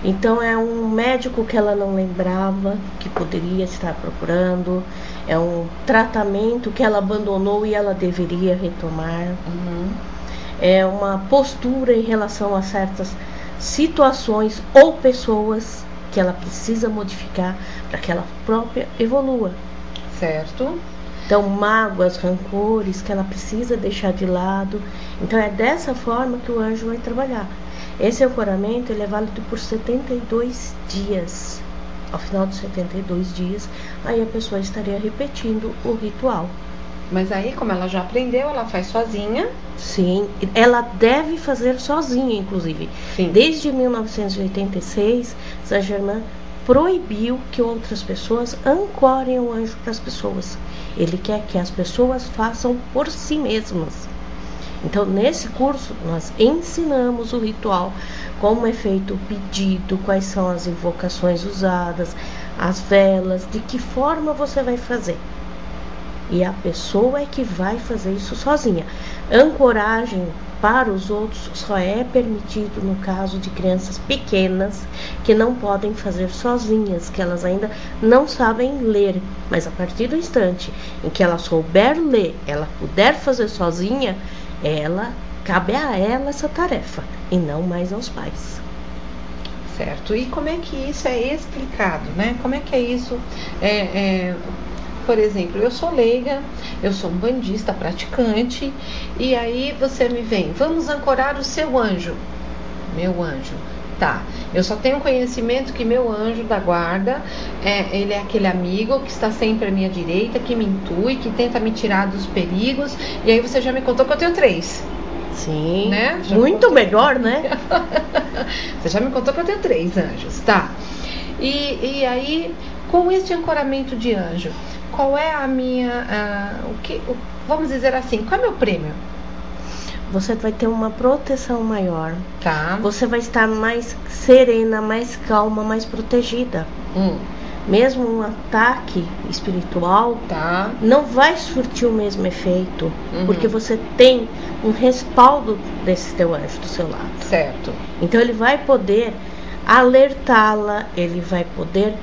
Então é um médico que ela não lembrava que poderia estar procurando, é um tratamento que ela abandonou e ela deveria retomar, é uma postura em relação a certas situações ou pessoas que ela precisa modificar para que ela própria evolua. Certo. Então, mágoas, rancores que ela precisa deixar de lado. Então é dessa forma que o anjo vai trabalhar. Esse ancoramento ele é válido por 72 dias. Ao final dos 72 dias, aí a pessoa estaria repetindo o ritual. Mas aí, como ela já aprendeu, ela faz sozinha? Sim, ela deve fazer sozinha, inclusive. Sim. Desde 1986, Saint Germain proibiu que outras pessoas ancorem o anjo para as pessoas. Ele quer que as pessoas façam por si mesmas. Então, nesse curso, nós ensinamos o ritual, como é feito o pedido, quais são as invocações usadas, as velas, de que forma você vai fazer. E a pessoa é que vai fazer isso sozinha. Ancoragem para os outros só é permitido no caso de crianças pequenas que não podem fazer sozinhas, que elas ainda não sabem ler. Mas a partir do instante em que ela souber ler, ela puder fazer sozinha, cabe a ela essa tarefa e não mais aos pais. Certo. E como é que isso é explicado, né? Como é que é isso? Por exemplo, eu sou leiga, eu sou um bandista praticante, e aí você me vem, vamos ancorar o seu anjo. Meu anjo. Tá, eu só tenho conhecimento que meu anjo da guarda, ele é aquele amigo que está sempre à minha direita, que me intui, que tenta me tirar dos perigos. E aí você já me contou que eu tenho 3. Sim, né? Muito melhor, né? Você já me contou que eu tenho 3 anjos, tá? E aí, com este ancoramento de anjo, qual é a minha... vamos dizer assim, qual é o meu prêmio? Você vai ter uma proteção maior. Tá. Você vai estar mais serena, mais calma, mais protegida. Mesmo um ataque espiritual, tá, não vai surtir o mesmo efeito, porque você tem um respaldo desse teu anjo do seu lado. Certo. Então ele vai poder alertá-la, ele vai poder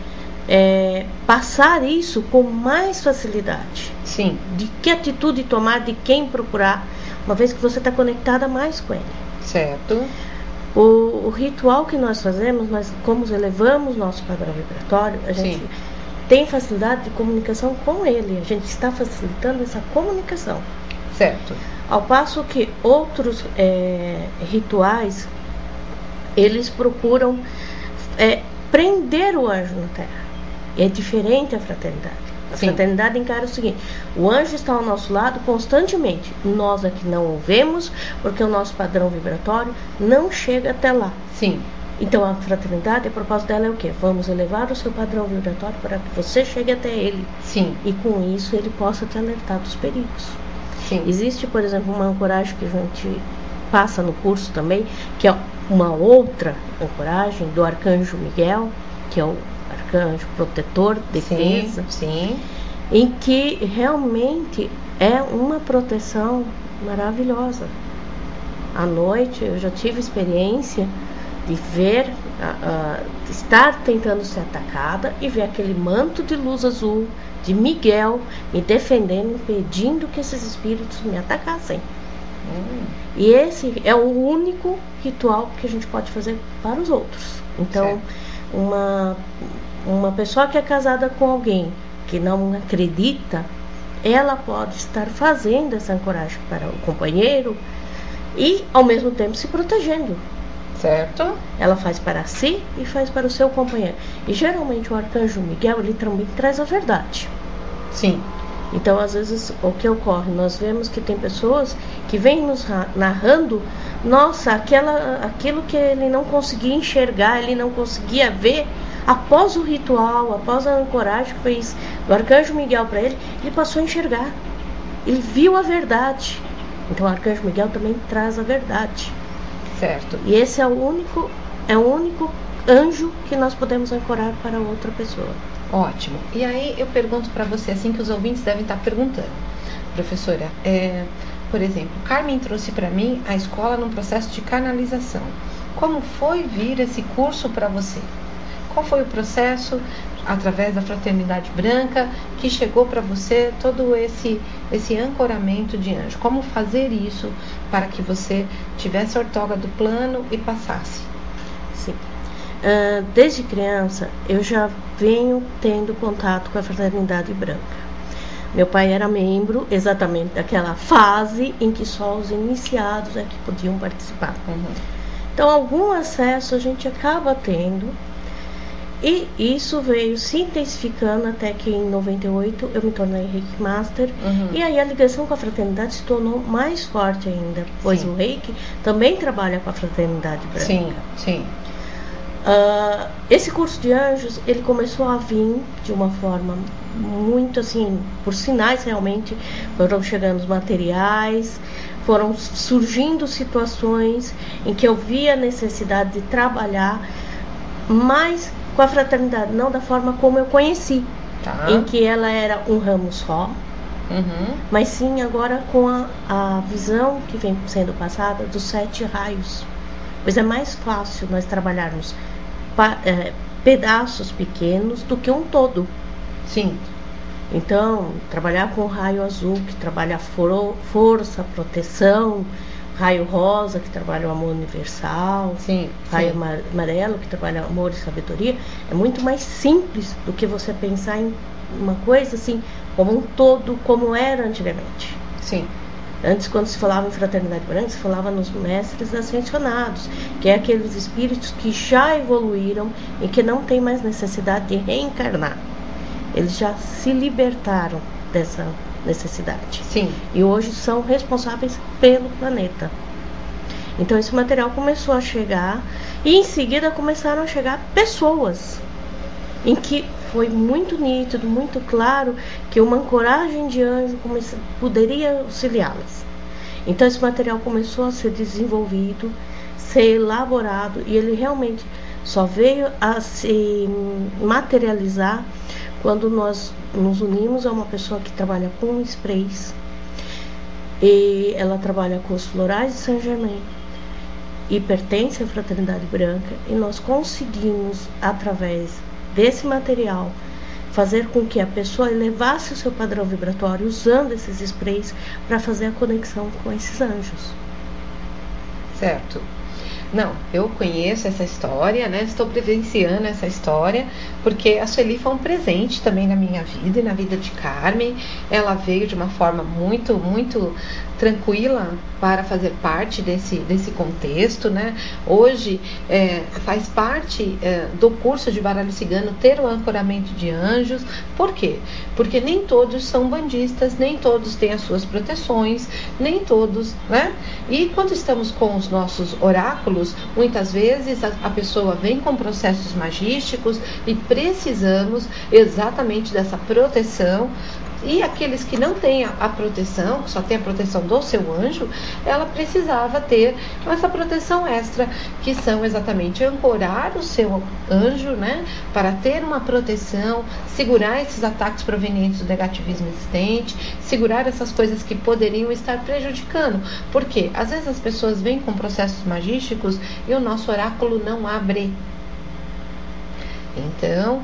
passar isso com mais facilidade. Sim. De que atitude tomar, de quem procurar, uma vez que você está conectada mais com ele. Certo. O ritual que nós fazemos, nós como elevamos nosso padrão vibratório, a gente tem facilidade de comunicação com ele. A gente está facilitando essa comunicação. Certo. Ao passo que outros rituais, eles procuram prender o anjo na Terra. É diferente a fraternidade. A fraternidade encara o seguinte: o anjo está ao nosso lado constantemente. Nós aqui não o vemos, porque o nosso padrão vibratório não chega até lá. Sim. Então a fraternidade, a propósito dela é o quê? Vamos elevar o seu padrão vibratório para que você chegue até ele. Sim. E com isso ele possa te alertar dos perigos. Sim. Existe, por exemplo, uma ancoragem que a gente passa no curso também, que é uma outra ancoragem do Arcanjo Miguel, que é o arcanjo protetor, defesa, em que realmente é uma proteção maravilhosa. À noite eu já tive experiência de ver, de estar tentando ser atacada e ver aquele manto de luz azul de Miguel me defendendo, pedindo que esses espíritos me atacassem. E esse é o único ritual que a gente pode fazer para os outros. Então, uma pessoa que é casada com alguém que não acredita, ela pode estar fazendo essa ancoragem para o companheiro e ao mesmo tempo se protegendo. Certo. Ela faz para si e faz para o seu companheiro. E geralmente o Arcanjo Miguel, ele também traz a verdade. Sim. Então, às vezes, o que ocorre? Nós vemos que tem pessoas que vêm nos narrando, nossa, aquilo que ele não conseguia enxergar, ele não conseguia ver, após o ritual, após a ancoragem que fez do Arcanjo Miguel para ele, ele passou a enxergar. Ele viu a verdade. Então, o Arcanjo Miguel também traz a verdade. Certo. E esse é o único anjo que nós podemos ancorar para outra pessoa. Ótimo. E aí eu pergunto para você, assim que os ouvintes devem estar perguntando, professora, por exemplo, Carmen trouxe para mim a escola num processo de canalização. Como foi vir esse curso para você? Qual foi o processo, através da Fraternidade Branca, que chegou para você todo esse ancoramento de anjo? Como fazer isso para que você tivesse a ortoga do plano e passasse? Sim. Desde criança, eu já venho tendo contato com a Fraternidade Branca. Meu pai era membro exatamente daquela fase em que só os iniciados é que podiam participar. Então, algum acesso a gente acaba tendo. E isso veio se intensificando até que em 98 eu me tornei Reiki Master. E aí a ligação com a fraternidade se tornou mais forte ainda, pois o Reiki também trabalha com a Fraternidade Branca. Sim. Esse curso de anjos, ele começou a vir de uma forma muito assim, por sinais realmente, foram chegando os materiais, foram surgindo situações em que eu via a necessidade de trabalhar mais com a fraternidade, não da forma como eu conheci, em que ela era um ramo só, mas sim agora com a visão que vem sendo passada dos 7 raios. Pois é mais fácil nós trabalharmos pedaços pequenos do que um todo. Sim. Então, trabalhar com o raio azul, que trabalha força, proteção, raio rosa, que trabalha o amor universal, raio amarelo, que trabalha o amor e sabedoria, é muito mais simples do que você pensar em uma coisa assim, como um todo, como era antigamente. Sim. Antes, quando se falava em fraternidade branca, se falava nos mestres ascensionados, que é aqueles espíritos que já evoluíram e que não tem mais necessidade de reencarnar. Eles já se libertaram dessa necessidade. Sim. E hoje são responsáveis pelo planeta. Então esse material começou a chegar e em seguida começaram a chegar pessoas em que foi muito nítido, muito claro que uma ancoragem de anjo poderia auxiliá-las. Então esse material começou a ser desenvolvido, ser elaborado, e ele realmente só veio a se materializar quando nós nos unimos a uma pessoa que trabalha com sprays, e ela trabalha com os florais de Saint Germain e pertence à Fraternidade Branca, e nós conseguimos, através desse material, fazer com que a pessoa elevasse o seu padrão vibratório usando esses sprays para fazer a conexão com esses anjos. Certo. Não, eu conheço essa história, né? Estou presenciando essa história, porque a Sueli foi um presente também na minha vida e na vida de Carmen. Ela veio de uma forma muito, muito tranquila para fazer parte desse contexto, né? Hoje faz parte do curso de baralho cigano ter o ancoramento de anjos. Por quê? Porque nem todos são bandistas, nem todos têm as suas proteções, nem todos, né? E quando estamos com os nossos oráculos, muitas vezes a pessoa vem com processos magísticos e precisamos exatamente dessa proteção. E aqueles que não têm a proteção, que só tem a proteção do seu anjo, ela precisava ter essa proteção extra, que são exatamente ancorar o seu anjo, né, para ter uma proteção, segurar esses ataques provenientes do negativismo existente, segurar essas coisas que poderiam estar prejudicando. Porque às vezes as pessoas vêm com processos magísticos e o nosso oráculo não abre. Então,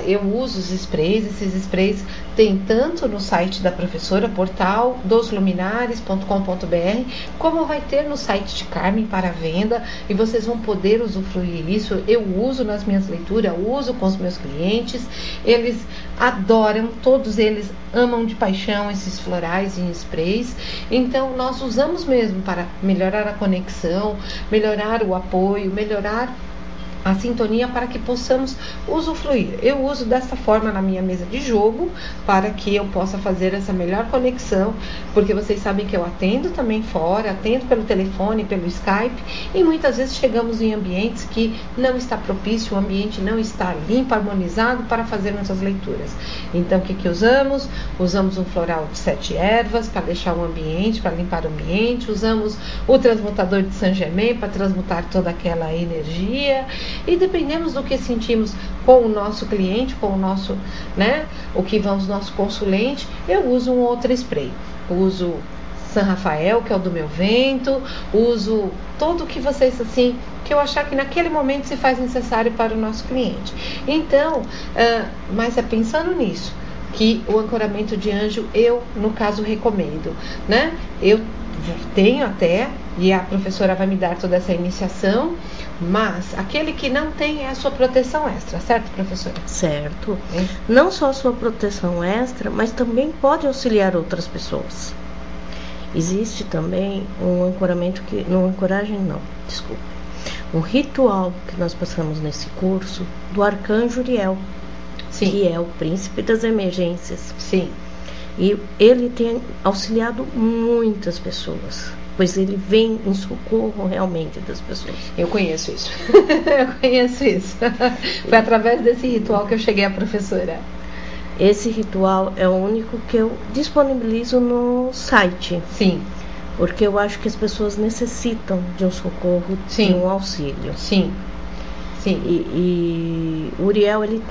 eu uso os sprays, esses sprays tem tanto no site da professora, portal dosluminares.com.br, como vai ter no site de Carmen para venda, e vocês vão poder usufruir isso. Eu uso nas minhas leituras, uso com os meus clientes, eles adoram, todos eles amam de paixão esses florais e sprays. Então nós usamos mesmo para melhorar a conexão, melhorar o apoio, melhorar a sintonia, para que possamos usufruir. Eu uso dessa forma na minha mesa de jogo, para que eu possa fazer essa melhor conexão, porque vocês sabem que eu atendo também fora, atendo pelo telefone, pelo Skype, e muitas vezes chegamos em ambientes que não está propício, o ambiente não está limpo, harmonizado para fazer nossas leituras. Então o que usamos? Usamos um floral de 7 ervas para deixar o ambiente, para limpar o ambiente, usamos o transmutador de Saint Germain para transmutar toda aquela energia. E dependemos do que sentimos com o nosso cliente, com o nosso, né, o que vamos, nosso consulente, eu uso um outro spray. Eu uso São Rafael, que é o do meu vento, uso todo o que vocês, assim, que eu achar que naquele momento se faz necessário para o nosso cliente. Então, mas é pensando nisso, que o ancoramento de anjo, eu, no caso, recomendo, né? Eu tenho até, e a professora vai me dar toda essa iniciação, mas aquele que não tem é a sua proteção extra, certo, professora? Certo. Não só a sua proteção extra, mas também pode auxiliar outras pessoas. Existe também um ancoramento que... Não, ancoragem não, desculpa. Um ritual que nós passamos nesse curso do Arcanjo Uriel. Sim. Que é o príncipe das emergências. Sim. E ele tem auxiliado muitas pessoas. pois ele vem em socorro realmente das pessoas. Eu conheço isso. Eu conheço isso. Foi através desse ritual que eu cheguei à professora. Esse ritual é o único que eu disponibilizo no site. Sim. Porque eu acho que as pessoas necessitam de um socorro, sim, de um auxílio. Sim. Sim. E o Uriel, ele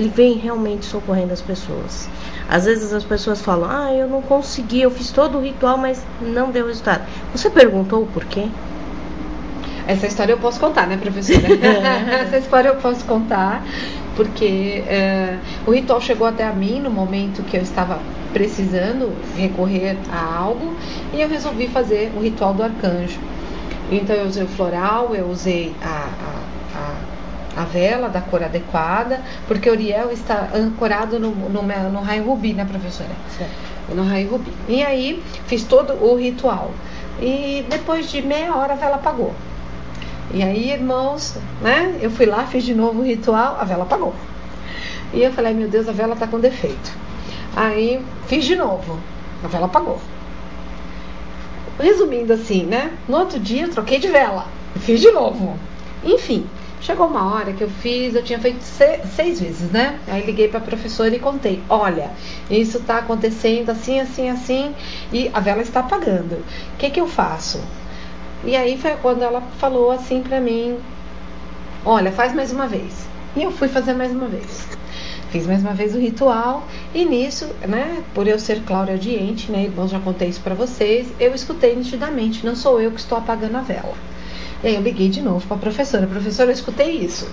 vem realmente socorrendo as pessoas. Às vezes as pessoas falam, eu não consegui, eu fiz todo o ritual, mas não deu resultado. Você perguntou o porquê? Essa história eu posso contar, né, professora? Essa história eu posso contar, porque o ritual chegou até a mim no momento que eu estava precisando recorrer a algo, e eu resolvi fazer o ritual do arcanjo. Então eu usei o floral, eu usei a vela da cor adequada, porque o Uriel está ancorado no raio rubi, né, professora? Certo. No raio rubi. E aí fiz todo o ritual. E depois de meia hora a vela apagou. E aí, irmãos, né? Eu fui lá, fiz de novo o ritual, a vela apagou. E eu falei, meu Deus, a vela está com defeito. Aí fiz de novo, a vela apagou. Resumindo assim, né? No outro dia eu troquei de vela, fiz de novo. Enfim, chegou uma hora que eu tinha feito 6 vezes, né? Aí liguei para a professora e contei, olha, isso está acontecendo assim, assim, assim, e a vela está apagando. O que eu faço? E aí foi quando ela falou assim para mim, olha, faz mais uma vez. E eu fui fazer mais uma vez. Fiz mais uma vez o ritual, e nisso, né, por eu ser clareaudiente, né, irmãos, já contei isso para vocês, eu escutei nitidamente, não sou eu que estou apagando a vela. E aí eu liguei de novo para a professora, eu escutei isso.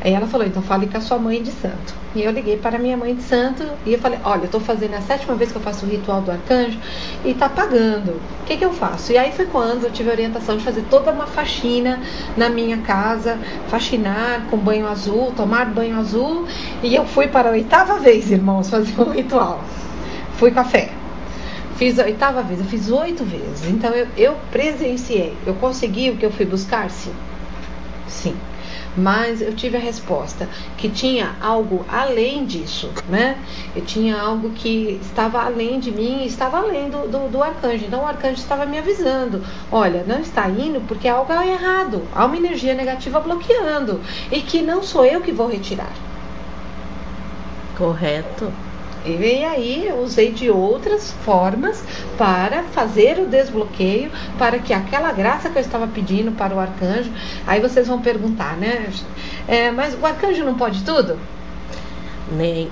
Aí ela falou, então fale com a sua mãe de santo. E eu liguei para a minha mãe de santo, e eu falei, olha, eu estou fazendo a 7ª vez que eu faço o ritual do arcanjo, e está apagando. O que eu faço? E aí foi quando eu tive a orientação de fazer toda uma faxina na minha casa, faxinar com banho azul, tomar banho azul, e eu fui para a 8ª vez, irmãos, fazer o ritual. Fui com a fé. Fiz a 8ª vez, eu fiz 8 vezes. Então eu presenciei. Eu consegui o que eu fui buscar? Sim. Sim. Mas eu tive a resposta que tinha algo além disso, né? Eu tinha algo que estava além de mim, estava além do arcanjo. Então o arcanjo estava me avisando, olha, não está indo porque algo é errado, há uma energia negativa bloqueando, e que não sou eu que vou retirar. Correto. E aí eu usei de outras formas para fazer o desbloqueio, para que aquela graça que eu estava pedindo para o arcanjo, aí vocês vão perguntar, né? Mas o arcanjo não pode tudo?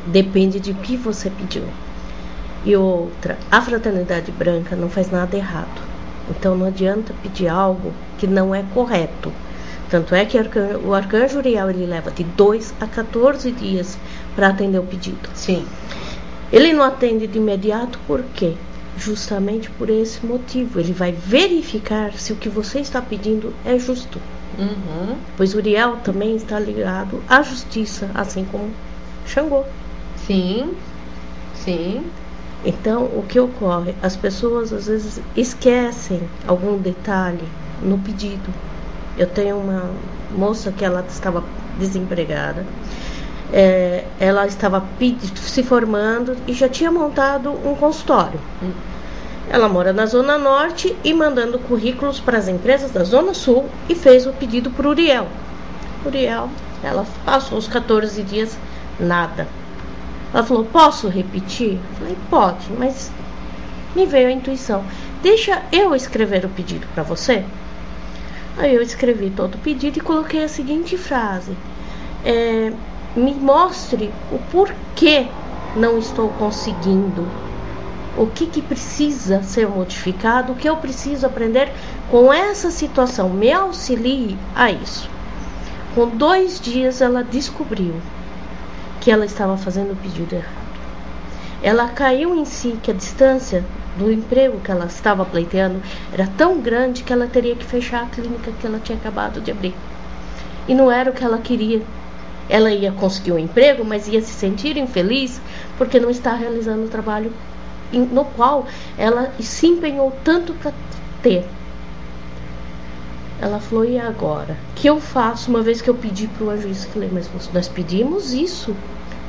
Depende de que você pediu. E outra, a fraternidade branca não faz nada errado. Então não adianta pedir algo que não é correto. Tanto é que o arcanjo Uriel, ele leva de 2 a 14 dias para atender o pedido. Sim. Ele não atende de imediato, por quê? Justamente por esse motivo. Ele vai verificar se o que você está pedindo é justo. Uhum. Pois Uriel também está ligado à justiça, assim como Xangô. Sim, sim. Então, o que ocorre? As pessoas às vezes esquecem algum detalhe no pedido. Eu tenho uma moça que ela estava desempregada. Ela estava se formando e já tinha montado um consultório. Ela mora na Zona Norte e mandando currículos para as empresas da Zona Sul, e fez o pedido para o Uriel. Ela passou os 14 dias, nada. Ela falou, posso repetir? Eu falei, pode, mas me veio a intuição, deixa eu escrever o pedido para você. Aí eu escrevi todo o pedido e coloquei a seguinte frase: me mostre o porquê não estou conseguindo, o que precisa ser modificado, o que eu preciso aprender com essa situação, me auxilie a isso. Com 2 dias ela descobriu que ela estava fazendo o pedido errado. Ela caiu em si que a distância do emprego que ela estava pleiteando era tão grande que ela teria que fechar a clínica que ela tinha acabado de abrir. E não era o que ela queria. Ela ia conseguir um emprego, mas ia se sentir infeliz porque não está realizando o trabalho no qual ela se empenhou tanto para ter. Ela falou, e agora? O que eu faço uma vez que eu pedi para o anjo isso? Eu falei, mas nós pedimos isso.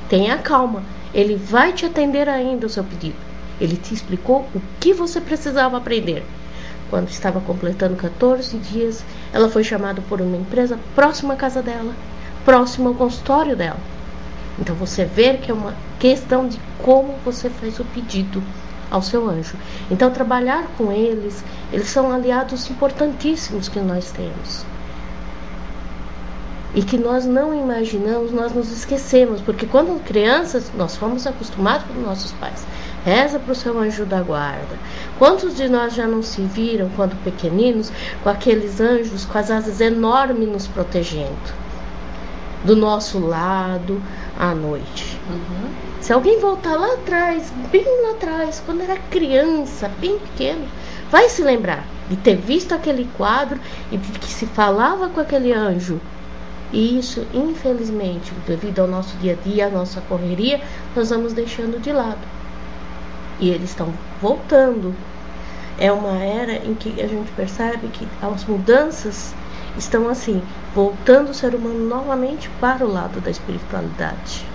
Tenha calma. Ele vai te atender ainda o seu pedido. Ele te explicou o que você precisava aprender. Quando estava completando 14 dias, ela foi chamada por uma empresa próxima à casa dela, próxima ao consultório dela. Então você vê que é uma questão de como você faz o pedido ao seu anjo. Então trabalhar com eles são aliados importantíssimos que nós temos. E que nós não imaginamos, nós nos esquecemos, porque quando crianças nós fomos acostumados com nossos pais. Reza para o seu anjo da guarda. Quantos de nós já não se viram, quando pequeninos, com aqueles anjos com as asas enormes nos protegendo? Do nosso lado, à noite. Se alguém voltar lá atrás, bem lá atrás, quando era criança, bem pequeno, vai se lembrar de ter visto aquele quadro e de que se falava com aquele anjo. E isso, infelizmente, devido ao nosso dia a dia, à nossa correria, nós vamos deixando de lado. E eles estão voltando. É uma era em que a gente percebe que as mudanças estão assim, voltando o ser humano novamente para o lado da espiritualidade.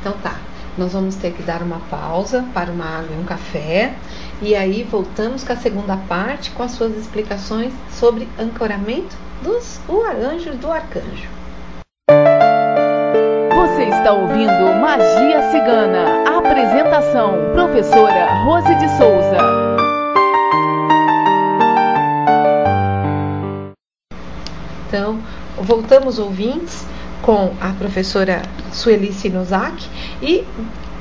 Então tá, nós vamos ter que dar uma pausa para uma água e um café. E aí voltamos com a segunda parte, com as suas explicações sobre ancoramento dos anjos do arcanjo. Você está ouvindo Magia Cigana. Apresentação: professora Rose de Souza. Então, voltamos, ouvintes, com a professora Sueli Sinozaki. E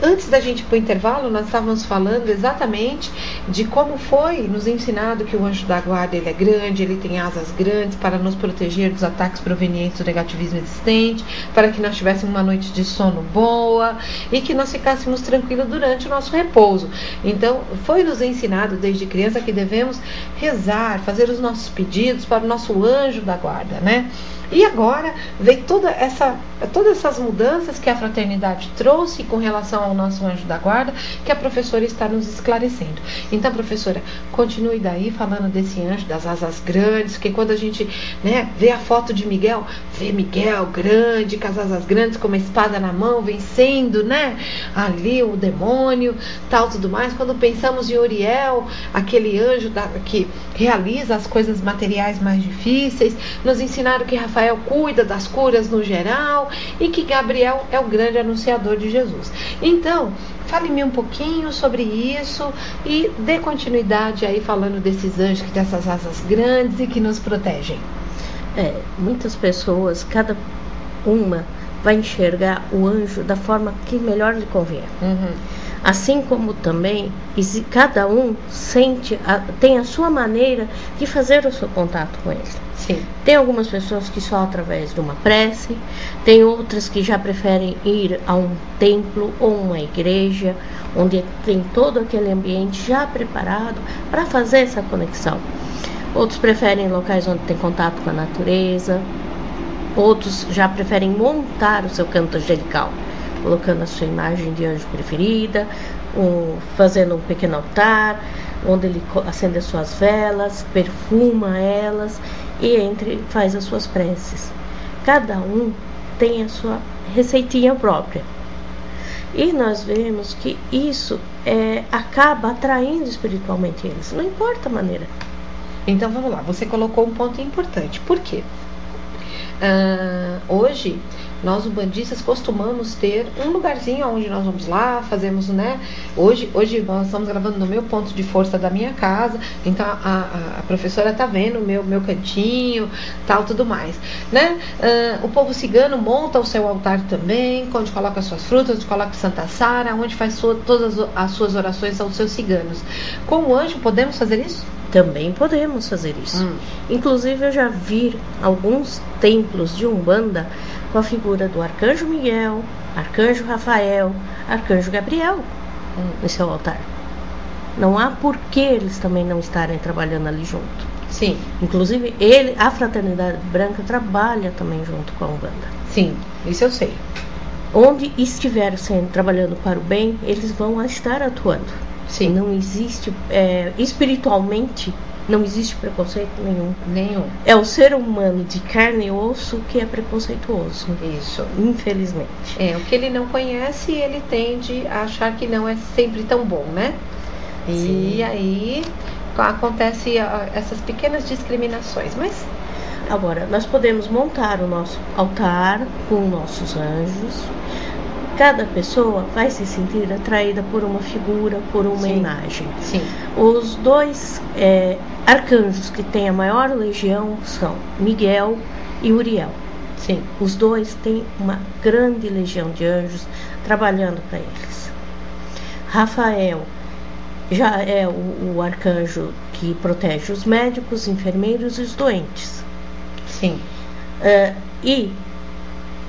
antes da gente ir para o intervalo, nós estávamos falando exatamente de como foi nos ensinado que o anjo da guarda ele é grande, ele tem asas grandes para nos proteger dos ataques provenientes do negativismo existente, para que nós tivéssemos uma noite de sono boa e que nós ficássemos tranquilos durante o nosso repouso. Então, foi nos ensinado desde criança que devemos rezar, fazer os nossos pedidos para o nosso anjo da guarda, né? E agora veio todas essas mudanças que a fraternidade trouxe com relação ao nosso anjo da guarda, que a professora está nos esclarecendo. Então, professora, continue daí falando desse anjo das asas grandes, porque quando a gente, né, vê a foto de Miguel, vê Miguel grande, com as asas grandes, com uma espada na mão, vencendo, né, ali o demônio, tal, tudo mais. Quando pensamos em Uriel, aquele anjo que realiza as coisas materiais mais difíceis, nos ensinaram que Rafael cuida das curas no geral e que Gabriel é o grande anunciador de Jesus. Então, fale-me um pouquinho sobre isso e dê continuidade aí falando desses anjos que têm essas asas grandes e que nos protegem. Muitas pessoas, cada uma vai enxergar o anjo da forma que melhor lhe convier. Assim como também cada um tem a sua maneira de fazer o seu contato com ele. Sim. Tem algumas pessoas que só através de uma prece, tem outras que já preferem ir a um templo ou uma igreja, onde tem todo aquele ambiente já preparado para fazer essa conexão. Outros preferem locais onde tem contato com a natureza, outros já preferem montar o seu canto angelical, colocando a sua imagem de anjo preferida, fazendo um pequeno altar, onde ele acende as suas velas, perfuma elas e faz as suas preces. Cada um tem a sua receitinha própria. E nós vemos que isso acaba atraindo espiritualmente eles, não importa a maneira. Então vamos lá, você colocou um ponto importante. Por quê? Hoje nós umbandistas costumamos ter um lugarzinho onde nós vamos lá, fazemos, né? Hoje nós estamos gravando no meu ponto de força da minha casa, então a professora tá vendo o meu cantinho, tal, tudo mais, né? O povo cigano monta o seu altar também, onde coloca as suas frutas, onde coloca Santa Sara, onde faz todas as suas orações aos seus ciganos. Com o anjo podemos fazer isso? Também podemos fazer isso. Inclusive eu já vi alguns templos de Umbanda com a figura do Arcanjo Miguel, Arcanjo Rafael, Arcanjo Gabriel no seu altar. Não há por que eles também não estarem trabalhando ali junto. Sim. Inclusive a Fraternidade Branca trabalha também junto com a Umbanda. Sim, isso eu sei. Onde estiver trabalhando para o bem, eles vão estar atuando. Sim. Não existe, espiritualmente, não existe preconceito nenhum. É o ser humano de carne e osso que é preconceituoso. Isso. Infelizmente. O que ele não conhece, ele tende a achar que não é sempre tão bom, né? E aí acontece essas pequenas discriminações, mas agora nós podemos montar o nosso altar com nossos anjos. Cada pessoa vai se sentir atraída por uma figura, por uma imagem. Sim. Os dois arcanjos que têm a maior legião são Miguel e Uriel. Sim. Os dois têm uma grande legião de anjos trabalhando para eles. Rafael já é o arcanjo que protege os médicos, enfermeiros e os doentes. Sim. E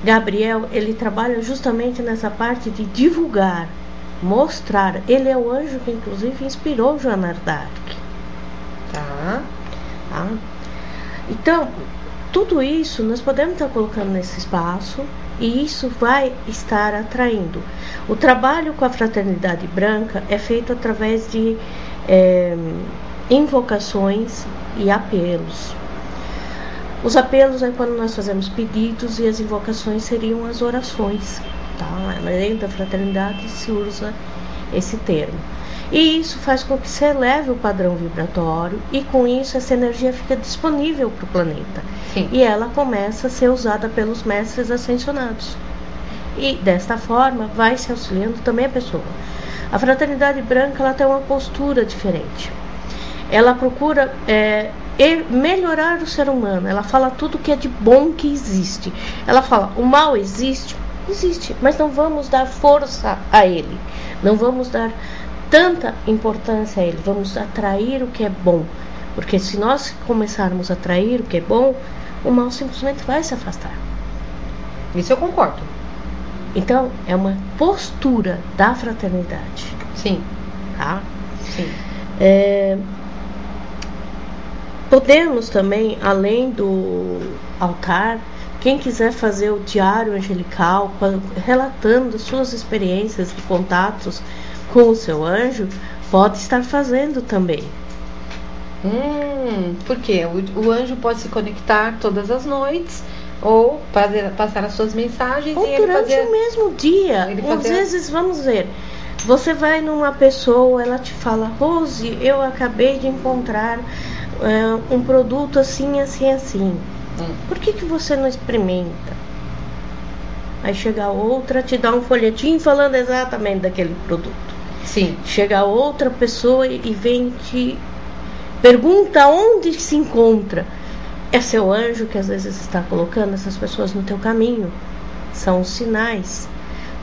Gabriel, ele trabalha justamente nessa parte de divulgar, mostrar. Ele é o anjo que inclusive inspirou Joana d'Arc. Tá. Então, tudo isso nós podemos estar colocando nesse espaço e isso vai estar atraindo. O trabalho com a Fraternidade Branca é feito através de invocações e apelos. Os apelos é quando nós fazemos pedidos e as invocações seriam as orações. Tá? Dentro da fraternidade se usa esse termo. E isso faz com que se eleve o padrão vibratório e com isso essa energia fica disponível para o planeta. Sim. E ela começa a ser usada pelos mestres ascensionados. E desta forma vai se auxiliando também a pessoa. A Fraternidade Branca ela tem uma postura diferente. Ela procura melhorar o ser humano. Ela fala tudo que é de bom que existe. Ela fala, o mal existe, mas não vamos dar força a ele. Não vamos dar tanta importância a ele. Vamos atrair o que é bom. Porque se nós começarmos a atrair o que é bom, o mal simplesmente vai se afastar. Isso eu concordo. Então, é uma postura da fraternidade. Sim. Tá? Sim. Podemos também, além do altar, quem quiser fazer o diário angelical, relatando suas experiências e contatos com o seu anjo, pode estar fazendo também. Por quê? O anjo pode se conectar todas as noites ou passar as suas mensagens ou e durante o mesmo dia. Às vezes, vamos ver, você vai numa pessoa, ela te fala, Rose, eu acabei de encontrar um produto assim, assim, assim. Por que você não experimenta? Aí chega outra, te dá um folhetim falando exatamente daquele produto. Sim. Chega outra pessoa e vem te pergunta onde se encontra. É seu anjo que às vezes está colocando essas pessoas no teu caminho. São os sinais.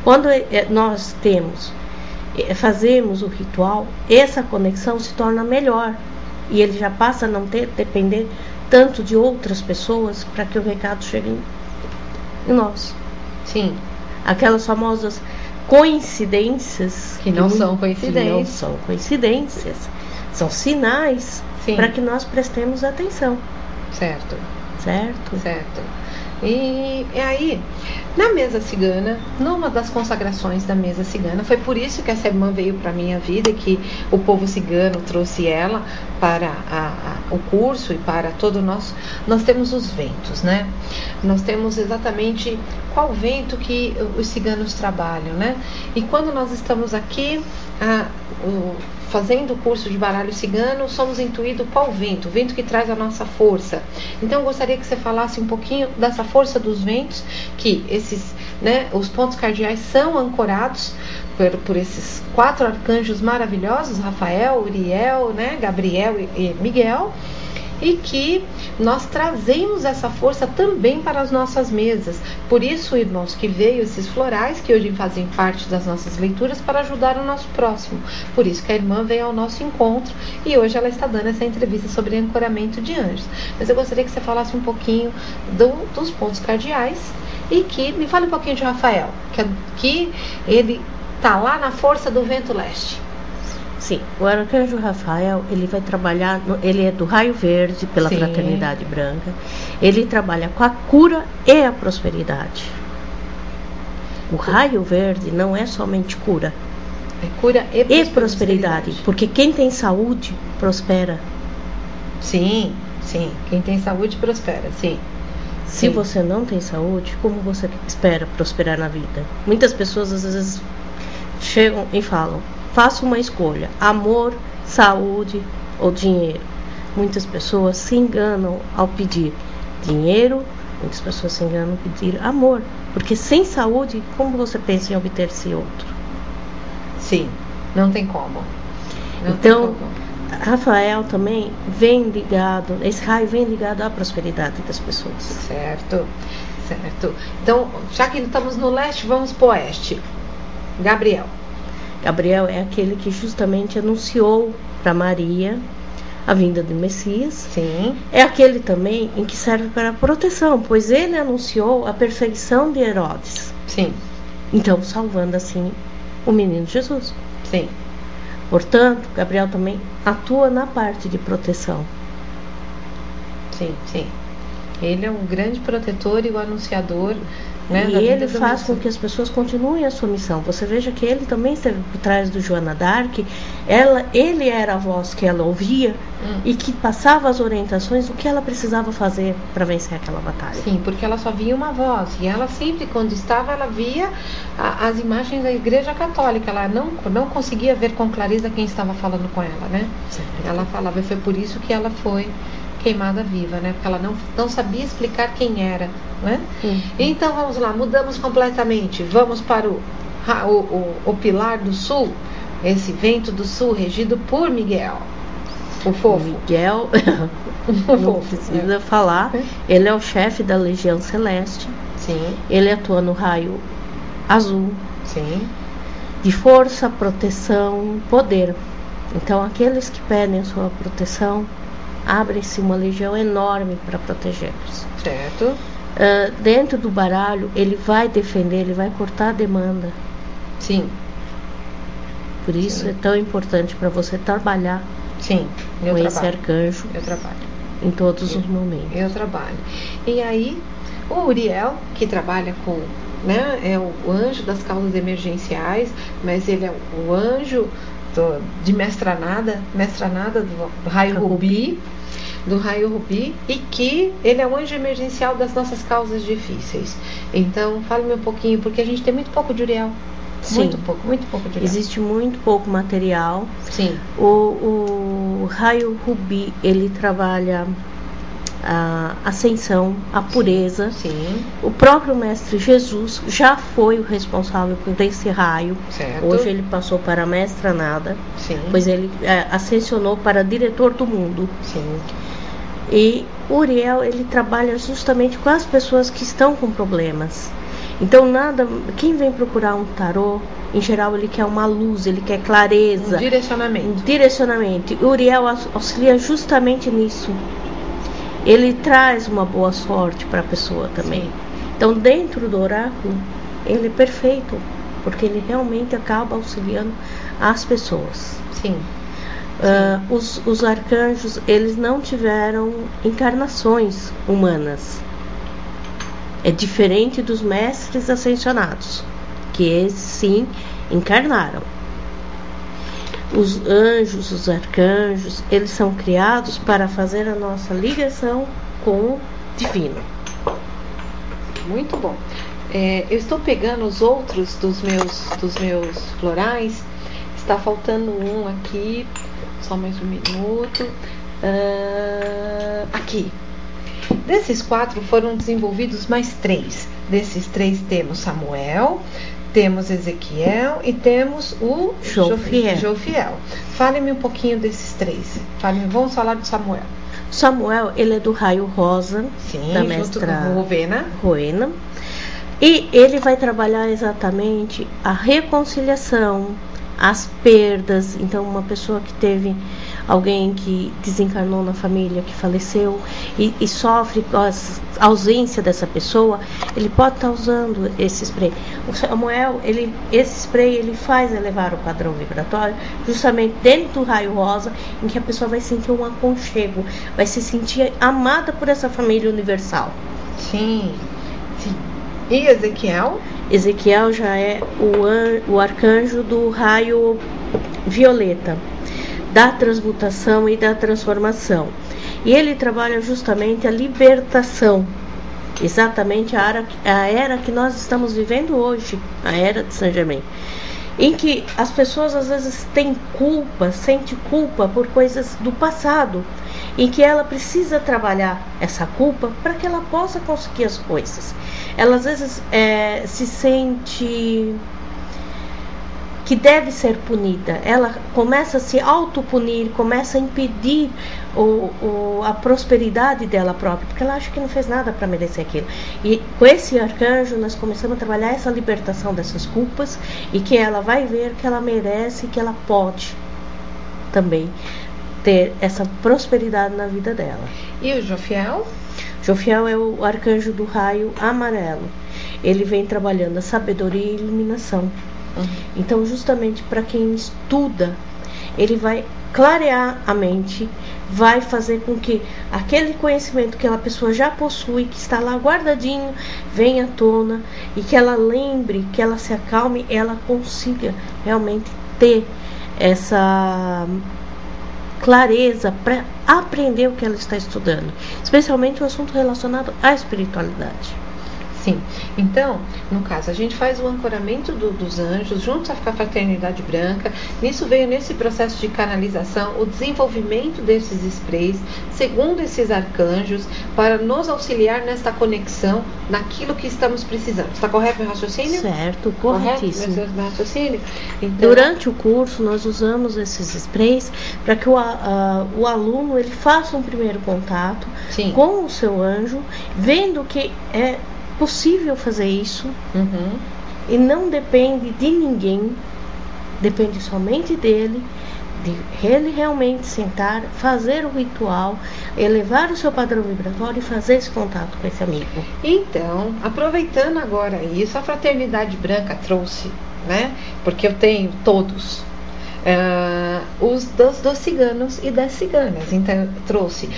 Quando nós fazemos o ritual, essa conexão se torna melhor. E ele já passa a não depender tanto de outras pessoas para que o recado chegue em nós. Sim. Aquelas famosas coincidências que não são coincidências. Que não são coincidências. São sinais para que nós prestemos atenção. Certo. Certo? Certo. E aí, na mesa cigana, numa das consagrações da mesa cigana, foi por isso que essa irmã veio para a minha vida, que o povo cigano trouxe ela para o curso e para todo o nosso... Nós temos os ventos, né? Nós temos exatamente qual vento que os ciganos trabalham, né? E quando nós estamos aqui... fazendo o curso de baralho cigano, somos intuídos qual vento? O vento que traz a nossa força. Então eu gostaria que você falasse um pouquinho dessa força dos ventos, que esses, né, os pontos cardeais são ancorados por esses 4 arcanjos maravilhosos, Rafael, Uriel, né, Gabriel e Miguel, e que nós trazemos essa força também para as nossas mesas. Por isso, irmãos, que veio esses florais que hoje fazem parte das nossas leituras para ajudar o nosso próximo. Por isso que a irmã veio ao nosso encontro e hoje ela está dando essa entrevista sobre ancoramento de anjos. Mas eu gostaria que você falasse um pouquinho dos pontos cardeais e que me fale um pouquinho de Rafael, que ele está lá na força do vento leste. Sim, o arcanjo Rafael, ele vai trabalhar, ele é do raio verde pela Fraternidade Branca, ele trabalha com a cura e a prosperidade. O raio verde não é somente cura, é cura e prosperidade, porque quem tem saúde prospera. Sim, quem tem saúde prospera, sim. Se você não tem saúde, como você espera prosperar na vida? Muitas pessoas às vezes chegam e falam, faça uma escolha: amor, saúde ou dinheiro. Muitas pessoas se enganam ao pedir dinheiro, muitas pessoas se enganam ao pedir amor, porque sem saúde, como você pensa em obter esse outro? Sim, não tem como. Então, Rafael também vem ligado, esse raio vem ligado à prosperidade das pessoas. Certo. Então, já que estamos no leste, vamos para o oeste. Gabriel é aquele que justamente anunciou para Maria a vinda do Messias. Sim. É aquele também em que serve para proteção, pois ele anunciou a perseguição de Herodes. Sim. Então, salvando assim o menino Jesus. Sim. Portanto, Gabriel também atua na parte de proteção. Sim. Ele é um grande protetor e o anunciador, né, e ele faz com que as pessoas continuem a sua missão. Você veja que ele também esteve por trás do Joana d'Arc. Ele era a voz que ela ouvia e que passava as orientações do que ela precisava fazer para vencer aquela batalha. Sim, porque ela só via uma voz. E ela sempre, quando estava, ela via as imagens da Igreja Católica. Ela não conseguia ver com clareza quem estava falando com ela, né? Sim. Ela falava, e foi por isso que ela foi queimada viva, né? Porque ela não sabia explicar quem era, né? Então vamos lá, mudamos completamente. Vamos para o Pilar do Sul, esse vento do sul regido por Miguel, o fofo. Miguel, não precisa falar. Ele é o chefe da Legião Celeste. Sim. Ele atua no raio azul. Sim. De força, proteção, poder. Então aqueles que pedem a sua proteção, abre-se uma legião enorme para protegê-los. Certo. Dentro do baralho, ele vai defender, ele vai cortar a demanda. Sim. Por isso é tão importante para você trabalhar com esse arcanjo. Eu trabalho. Em todos os momentos. Eu trabalho. E aí, o Uriel, que trabalha com, né, é o anjo das causas emergenciais, mas ele é o anjo de mestranada do raio rubi, e que ele é o anjo emergencial das nossas causas difíceis. Então, fale-me um pouquinho, porque a gente tem muito pouco de Uriel. Sim. Muito pouco de Uriel. Existe muito pouco material. Sim. O raio rubi, ele trabalha a ascensão, a pureza. Sim. O próprio Mestre Jesus já foi o responsável por esse raio. Certo. Hoje ele passou para a mestranada. Sim. Pois ele ascensionou para diretor do mundo. Sim. E Uriel, ele trabalha justamente com as pessoas que estão com problemas. Então quem vem procurar um tarô, em geral ele quer uma luz, ele quer clareza, um direcionamento. Uriel auxilia justamente nisso. Ele traz uma boa sorte para a pessoa também. Sim. Então, dentro do oráculo, ele é perfeito, porque ele realmente acaba auxiliando as pessoas. Sim. Os arcanjos, eles não tiveram encarnações humanas. É diferente dos mestres ascensionados, que eles sim encarnaram. Os anjos, os arcanjos, eles são criados para fazer a nossa ligação com o divino. Muito bom. Eu estou pegando os outros dos meus florais. Está faltando um aqui. Só mais um minuto. Aqui. Desses 4 foram desenvolvidos mais 3. Desses 3 temos Samuel, temos Ezequiel e temos o Jofiel. Fale-me um pouquinho desses 3. Vamos falar do Samuel. Samuel, ele é do raio rosa. Sim, da junto mestra com Rowena. E ele vai trabalhar exatamente a reconciliação, as perdas. Então, uma pessoa que teve alguém que desencarnou na família, que faleceu e sofre com a ausência dessa pessoa, ele pode estar usando esse spray. O Samuel, esse spray, ele faz elevar o padrão vibratório justamente dentro do raio rosa, em que a pessoa vai sentir um aconchego, vai se sentir amada por essa família universal. Sim. E Ezequiel? Ezequiel já é o arcanjo do raio violeta, da transmutação e da transformação. E ele trabalha justamente a libertação, exatamente a era que nós estamos vivendo hoje, a era de Saint Germain. em que as pessoas às vezes têm culpa, sente culpa por coisas do passado, em que ela precisa trabalhar essa culpa para que ela possa conseguir as coisas. Ela às vezes se sente que deve ser punida, ela começa a se autopunir, começa a impedir a prosperidade dela própria, porque ela acha que não fez nada para merecer aquilo. E com esse arcanjo nós começamos a trabalhar essa libertação dessas culpas, e que ela vai ver que ela merece, que ela pode também ter essa prosperidade na vida dela. E o Jofiel? Jofiel é o arcanjo do raio amarelo. Ele vem trabalhando a sabedoria e iluminação. Então, justamente para quem estuda, ele vai clarear a mente, vai fazer com que aquele conhecimento que aquela pessoa já possui, que está lá guardadinho, venha à tona, e que ela lembre, que ela se acalme, ela consiga realmente ter essa clareza para aprender o que ela está estudando, especialmente o assunto relacionado à espiritualidade. Sim, então, no caso, a gente faz o ancoramento dos anjos junto com a Fraternidade Branca. Nisso veio, nesse processo de canalização, o desenvolvimento desses sprays, segundo esses arcanjos, para nos auxiliar nesta conexão, naquilo que estamos precisando. Está correto meu raciocínio? Certo, corretíssimo. Correto meu raciocínio? Então, durante o curso, nós usamos esses sprays para que o aluno ele faça um primeiro contato com o seu anjo, vendo que é possível fazer isso, e não depende de ninguém, depende somente dele, de ele realmente sentar, fazer o ritual, elevar o seu padrão vibratório e fazer esse contato com esse amigo. Então, aproveitando agora isso, a Fraternidade Branca trouxe, né? Porque eu tenho todos. Os dos ciganos e das ciganas. Então trouxe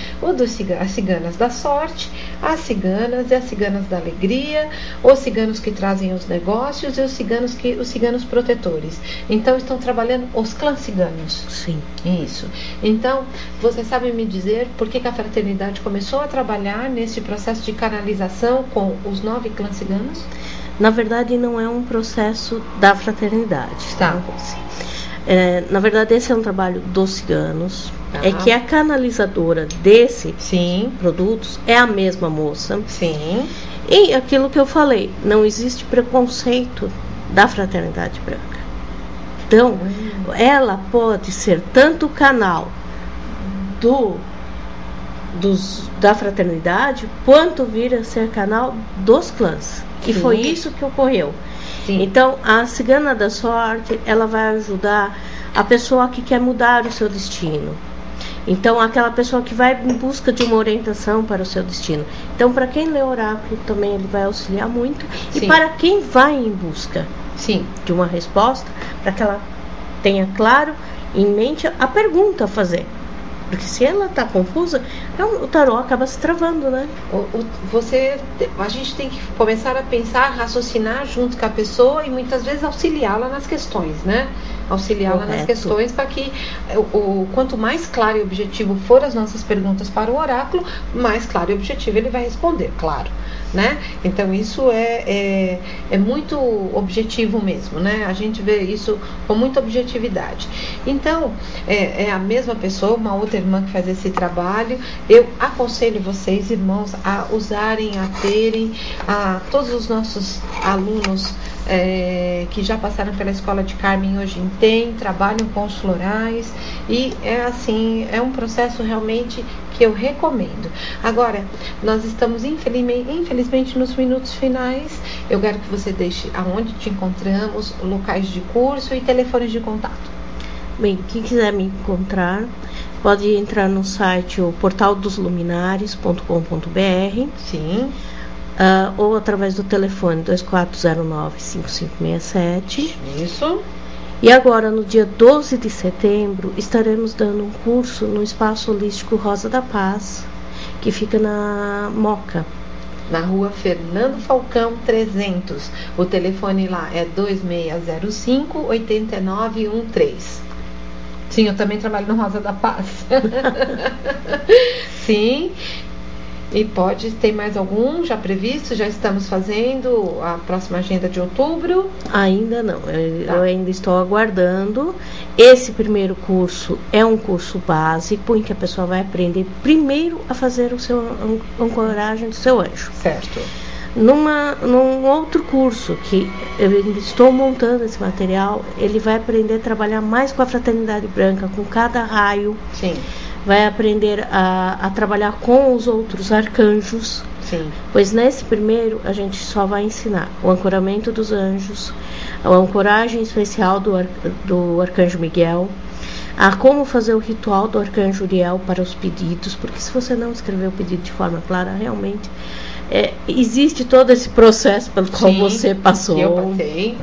as ciganas da sorte, as ciganas e as ciganas da alegria, os ciganos que trazem os negócios e os ciganos protetores. Então estão trabalhando os clãs ciganos. Sim. Isso. Então, você sabe me dizer por que a fraternidade começou a trabalhar nesse processo de canalização com os 9 clãs ciganos? Na verdade, não é um processo da fraternidade. Tá. Na verdade, esse é um trabalho dos ciganos. É que a canalizadora desses produtos é a mesma moça. Sim. E aquilo que eu falei, não existe preconceito da Fraternidade Branca. Então, ela pode ser tanto o canal da fraternidade, quanto vir a ser canal dos clãs. E foi isso que ocorreu. Sim. Então, a cigana da sorte, ela vai ajudar a pessoa que quer mudar o seu destino. Então, aquela pessoa que vai em busca de uma orientação para o seu destino. Então, para quem lê oráculo, também ele vai auxiliar muito. Sim. E para quem vai em busca de uma resposta, para que ela tenha claro em mente a pergunta a fazer. Porque se ela está confusa, o tarô acaba se travando, né? A gente tem que começar a pensar, raciocinar junto com a pessoa e muitas vezes auxiliá-la nas questões, né? Auxiliá-la nas questões para que quanto mais claro e objetivo for as nossas perguntas para o oráculo, mais claro e objetivo ele vai responder, claro. Né? Então isso é muito objetivo mesmo, né? A gente vê isso com muita objetividade. Então é a mesma pessoa, uma outra irmã que faz esse trabalho. Eu aconselho vocês, irmãos, a usarem, a terem, a todos os nossos alunos que já passaram pela Escola de Carmen hoje trabalham com os florais, e é um processo realmente que eu recomendo. Agora, nós estamos infelizmente nos minutos finais. Eu quero que você deixe aonde te encontramos, locais de curso e telefones de contato. Bem, quem quiser me encontrar pode entrar no site o portaldosluminares.com.br. Sim. Ou através do telefone 2409-5567. Isso. E agora, no dia 12 de setembro, estaremos dando um curso no Espaço Holístico Rosa da Paz, que fica na Moca. Na rua Fernando Falcão 300. O telefone lá é 2605-8913. Sim, eu também trabalho no Rosa da Paz. Sim. E tem mais algum já previsto? Já estamos fazendo a próxima agenda de outubro? Ainda não, eu ainda estou aguardando. Esse primeiro curso é um curso básico em que a pessoa vai aprender primeiro a fazer o seu ancoragem do seu anjo. Certo. Num outro curso que eu ainda estou montando esse material, ele vai aprender a trabalhar mais com a fraternidade branca, com cada raio. Sim. Vai aprender a trabalhar com os outros arcanjos. Sim. Pois nesse primeiro a gente só vai ensinar o ancoramento dos anjos, a ancoragem especial do arcanjo Miguel, a como fazer o ritual do arcanjo Uriel para os pedidos, porque se você não escrever o pedido de forma clara, realmente existe todo esse processo pelo qual você passou. Eu passei.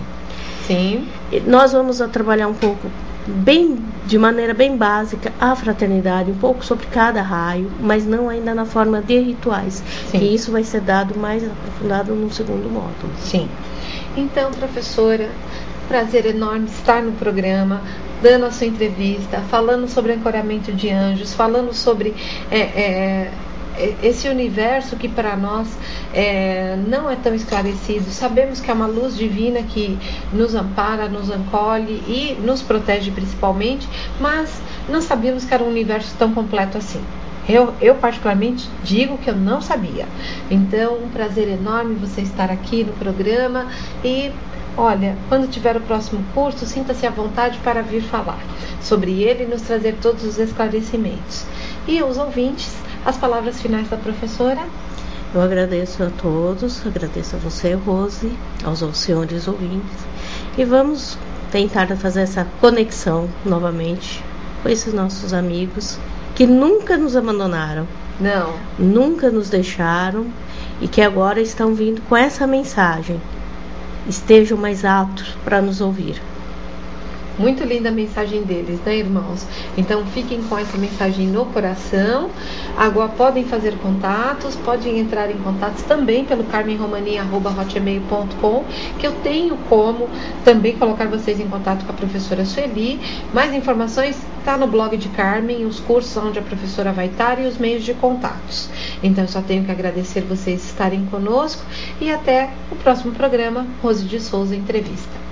Sim. Nós vamos trabalhar um pouco de maneira bem básica a fraternidade, um pouco sobre cada raio, mas não ainda na forma de rituais. Sim. E isso vai ser dado mais aprofundado no segundo módulo. Sim. Então, professora, prazer enorme estar no programa, dando a sua entrevista, falando sobre ancoramento de anjos, falando sobre esse universo que para nós não é tão esclarecido. Sabemos que é uma luz divina que nos ampara, nos acolhe e nos protege principalmente, mas não sabíamos que era um universo tão completo assim. Eu particularmente digo que eu não sabia. Então, um prazer enorme você estar aqui no programa e olha, quando tiver o próximo curso, sinta-se à vontade para vir falar sobre ele e nos trazer todos os esclarecimentos. E os ouvintes, as palavras finais da professora? Eu agradeço a todos, agradeço a você, Rose, aos senhores ouvintes, e vamos tentar fazer essa conexão novamente com esses nossos amigos que nunca nos abandonaram, nunca nos deixaram e que agora estão vindo com essa mensagem. Estejam mais aptos para nos ouvir. Muito linda a mensagem deles, né, irmãos? Então fiquem com essa mensagem no coração. Agora podem fazer contatos, podem entrar em contatos também pelo carmenromania@hotmail.com, que eu tenho como também colocar vocês em contato com a professora Sueli. Mais informações está no blog de Carmen, os cursos onde a professora vai estar e os meios de contatos. Então eu só tenho que agradecer vocês estarem conosco e até o próximo programa, Rose de Souza Entrevista.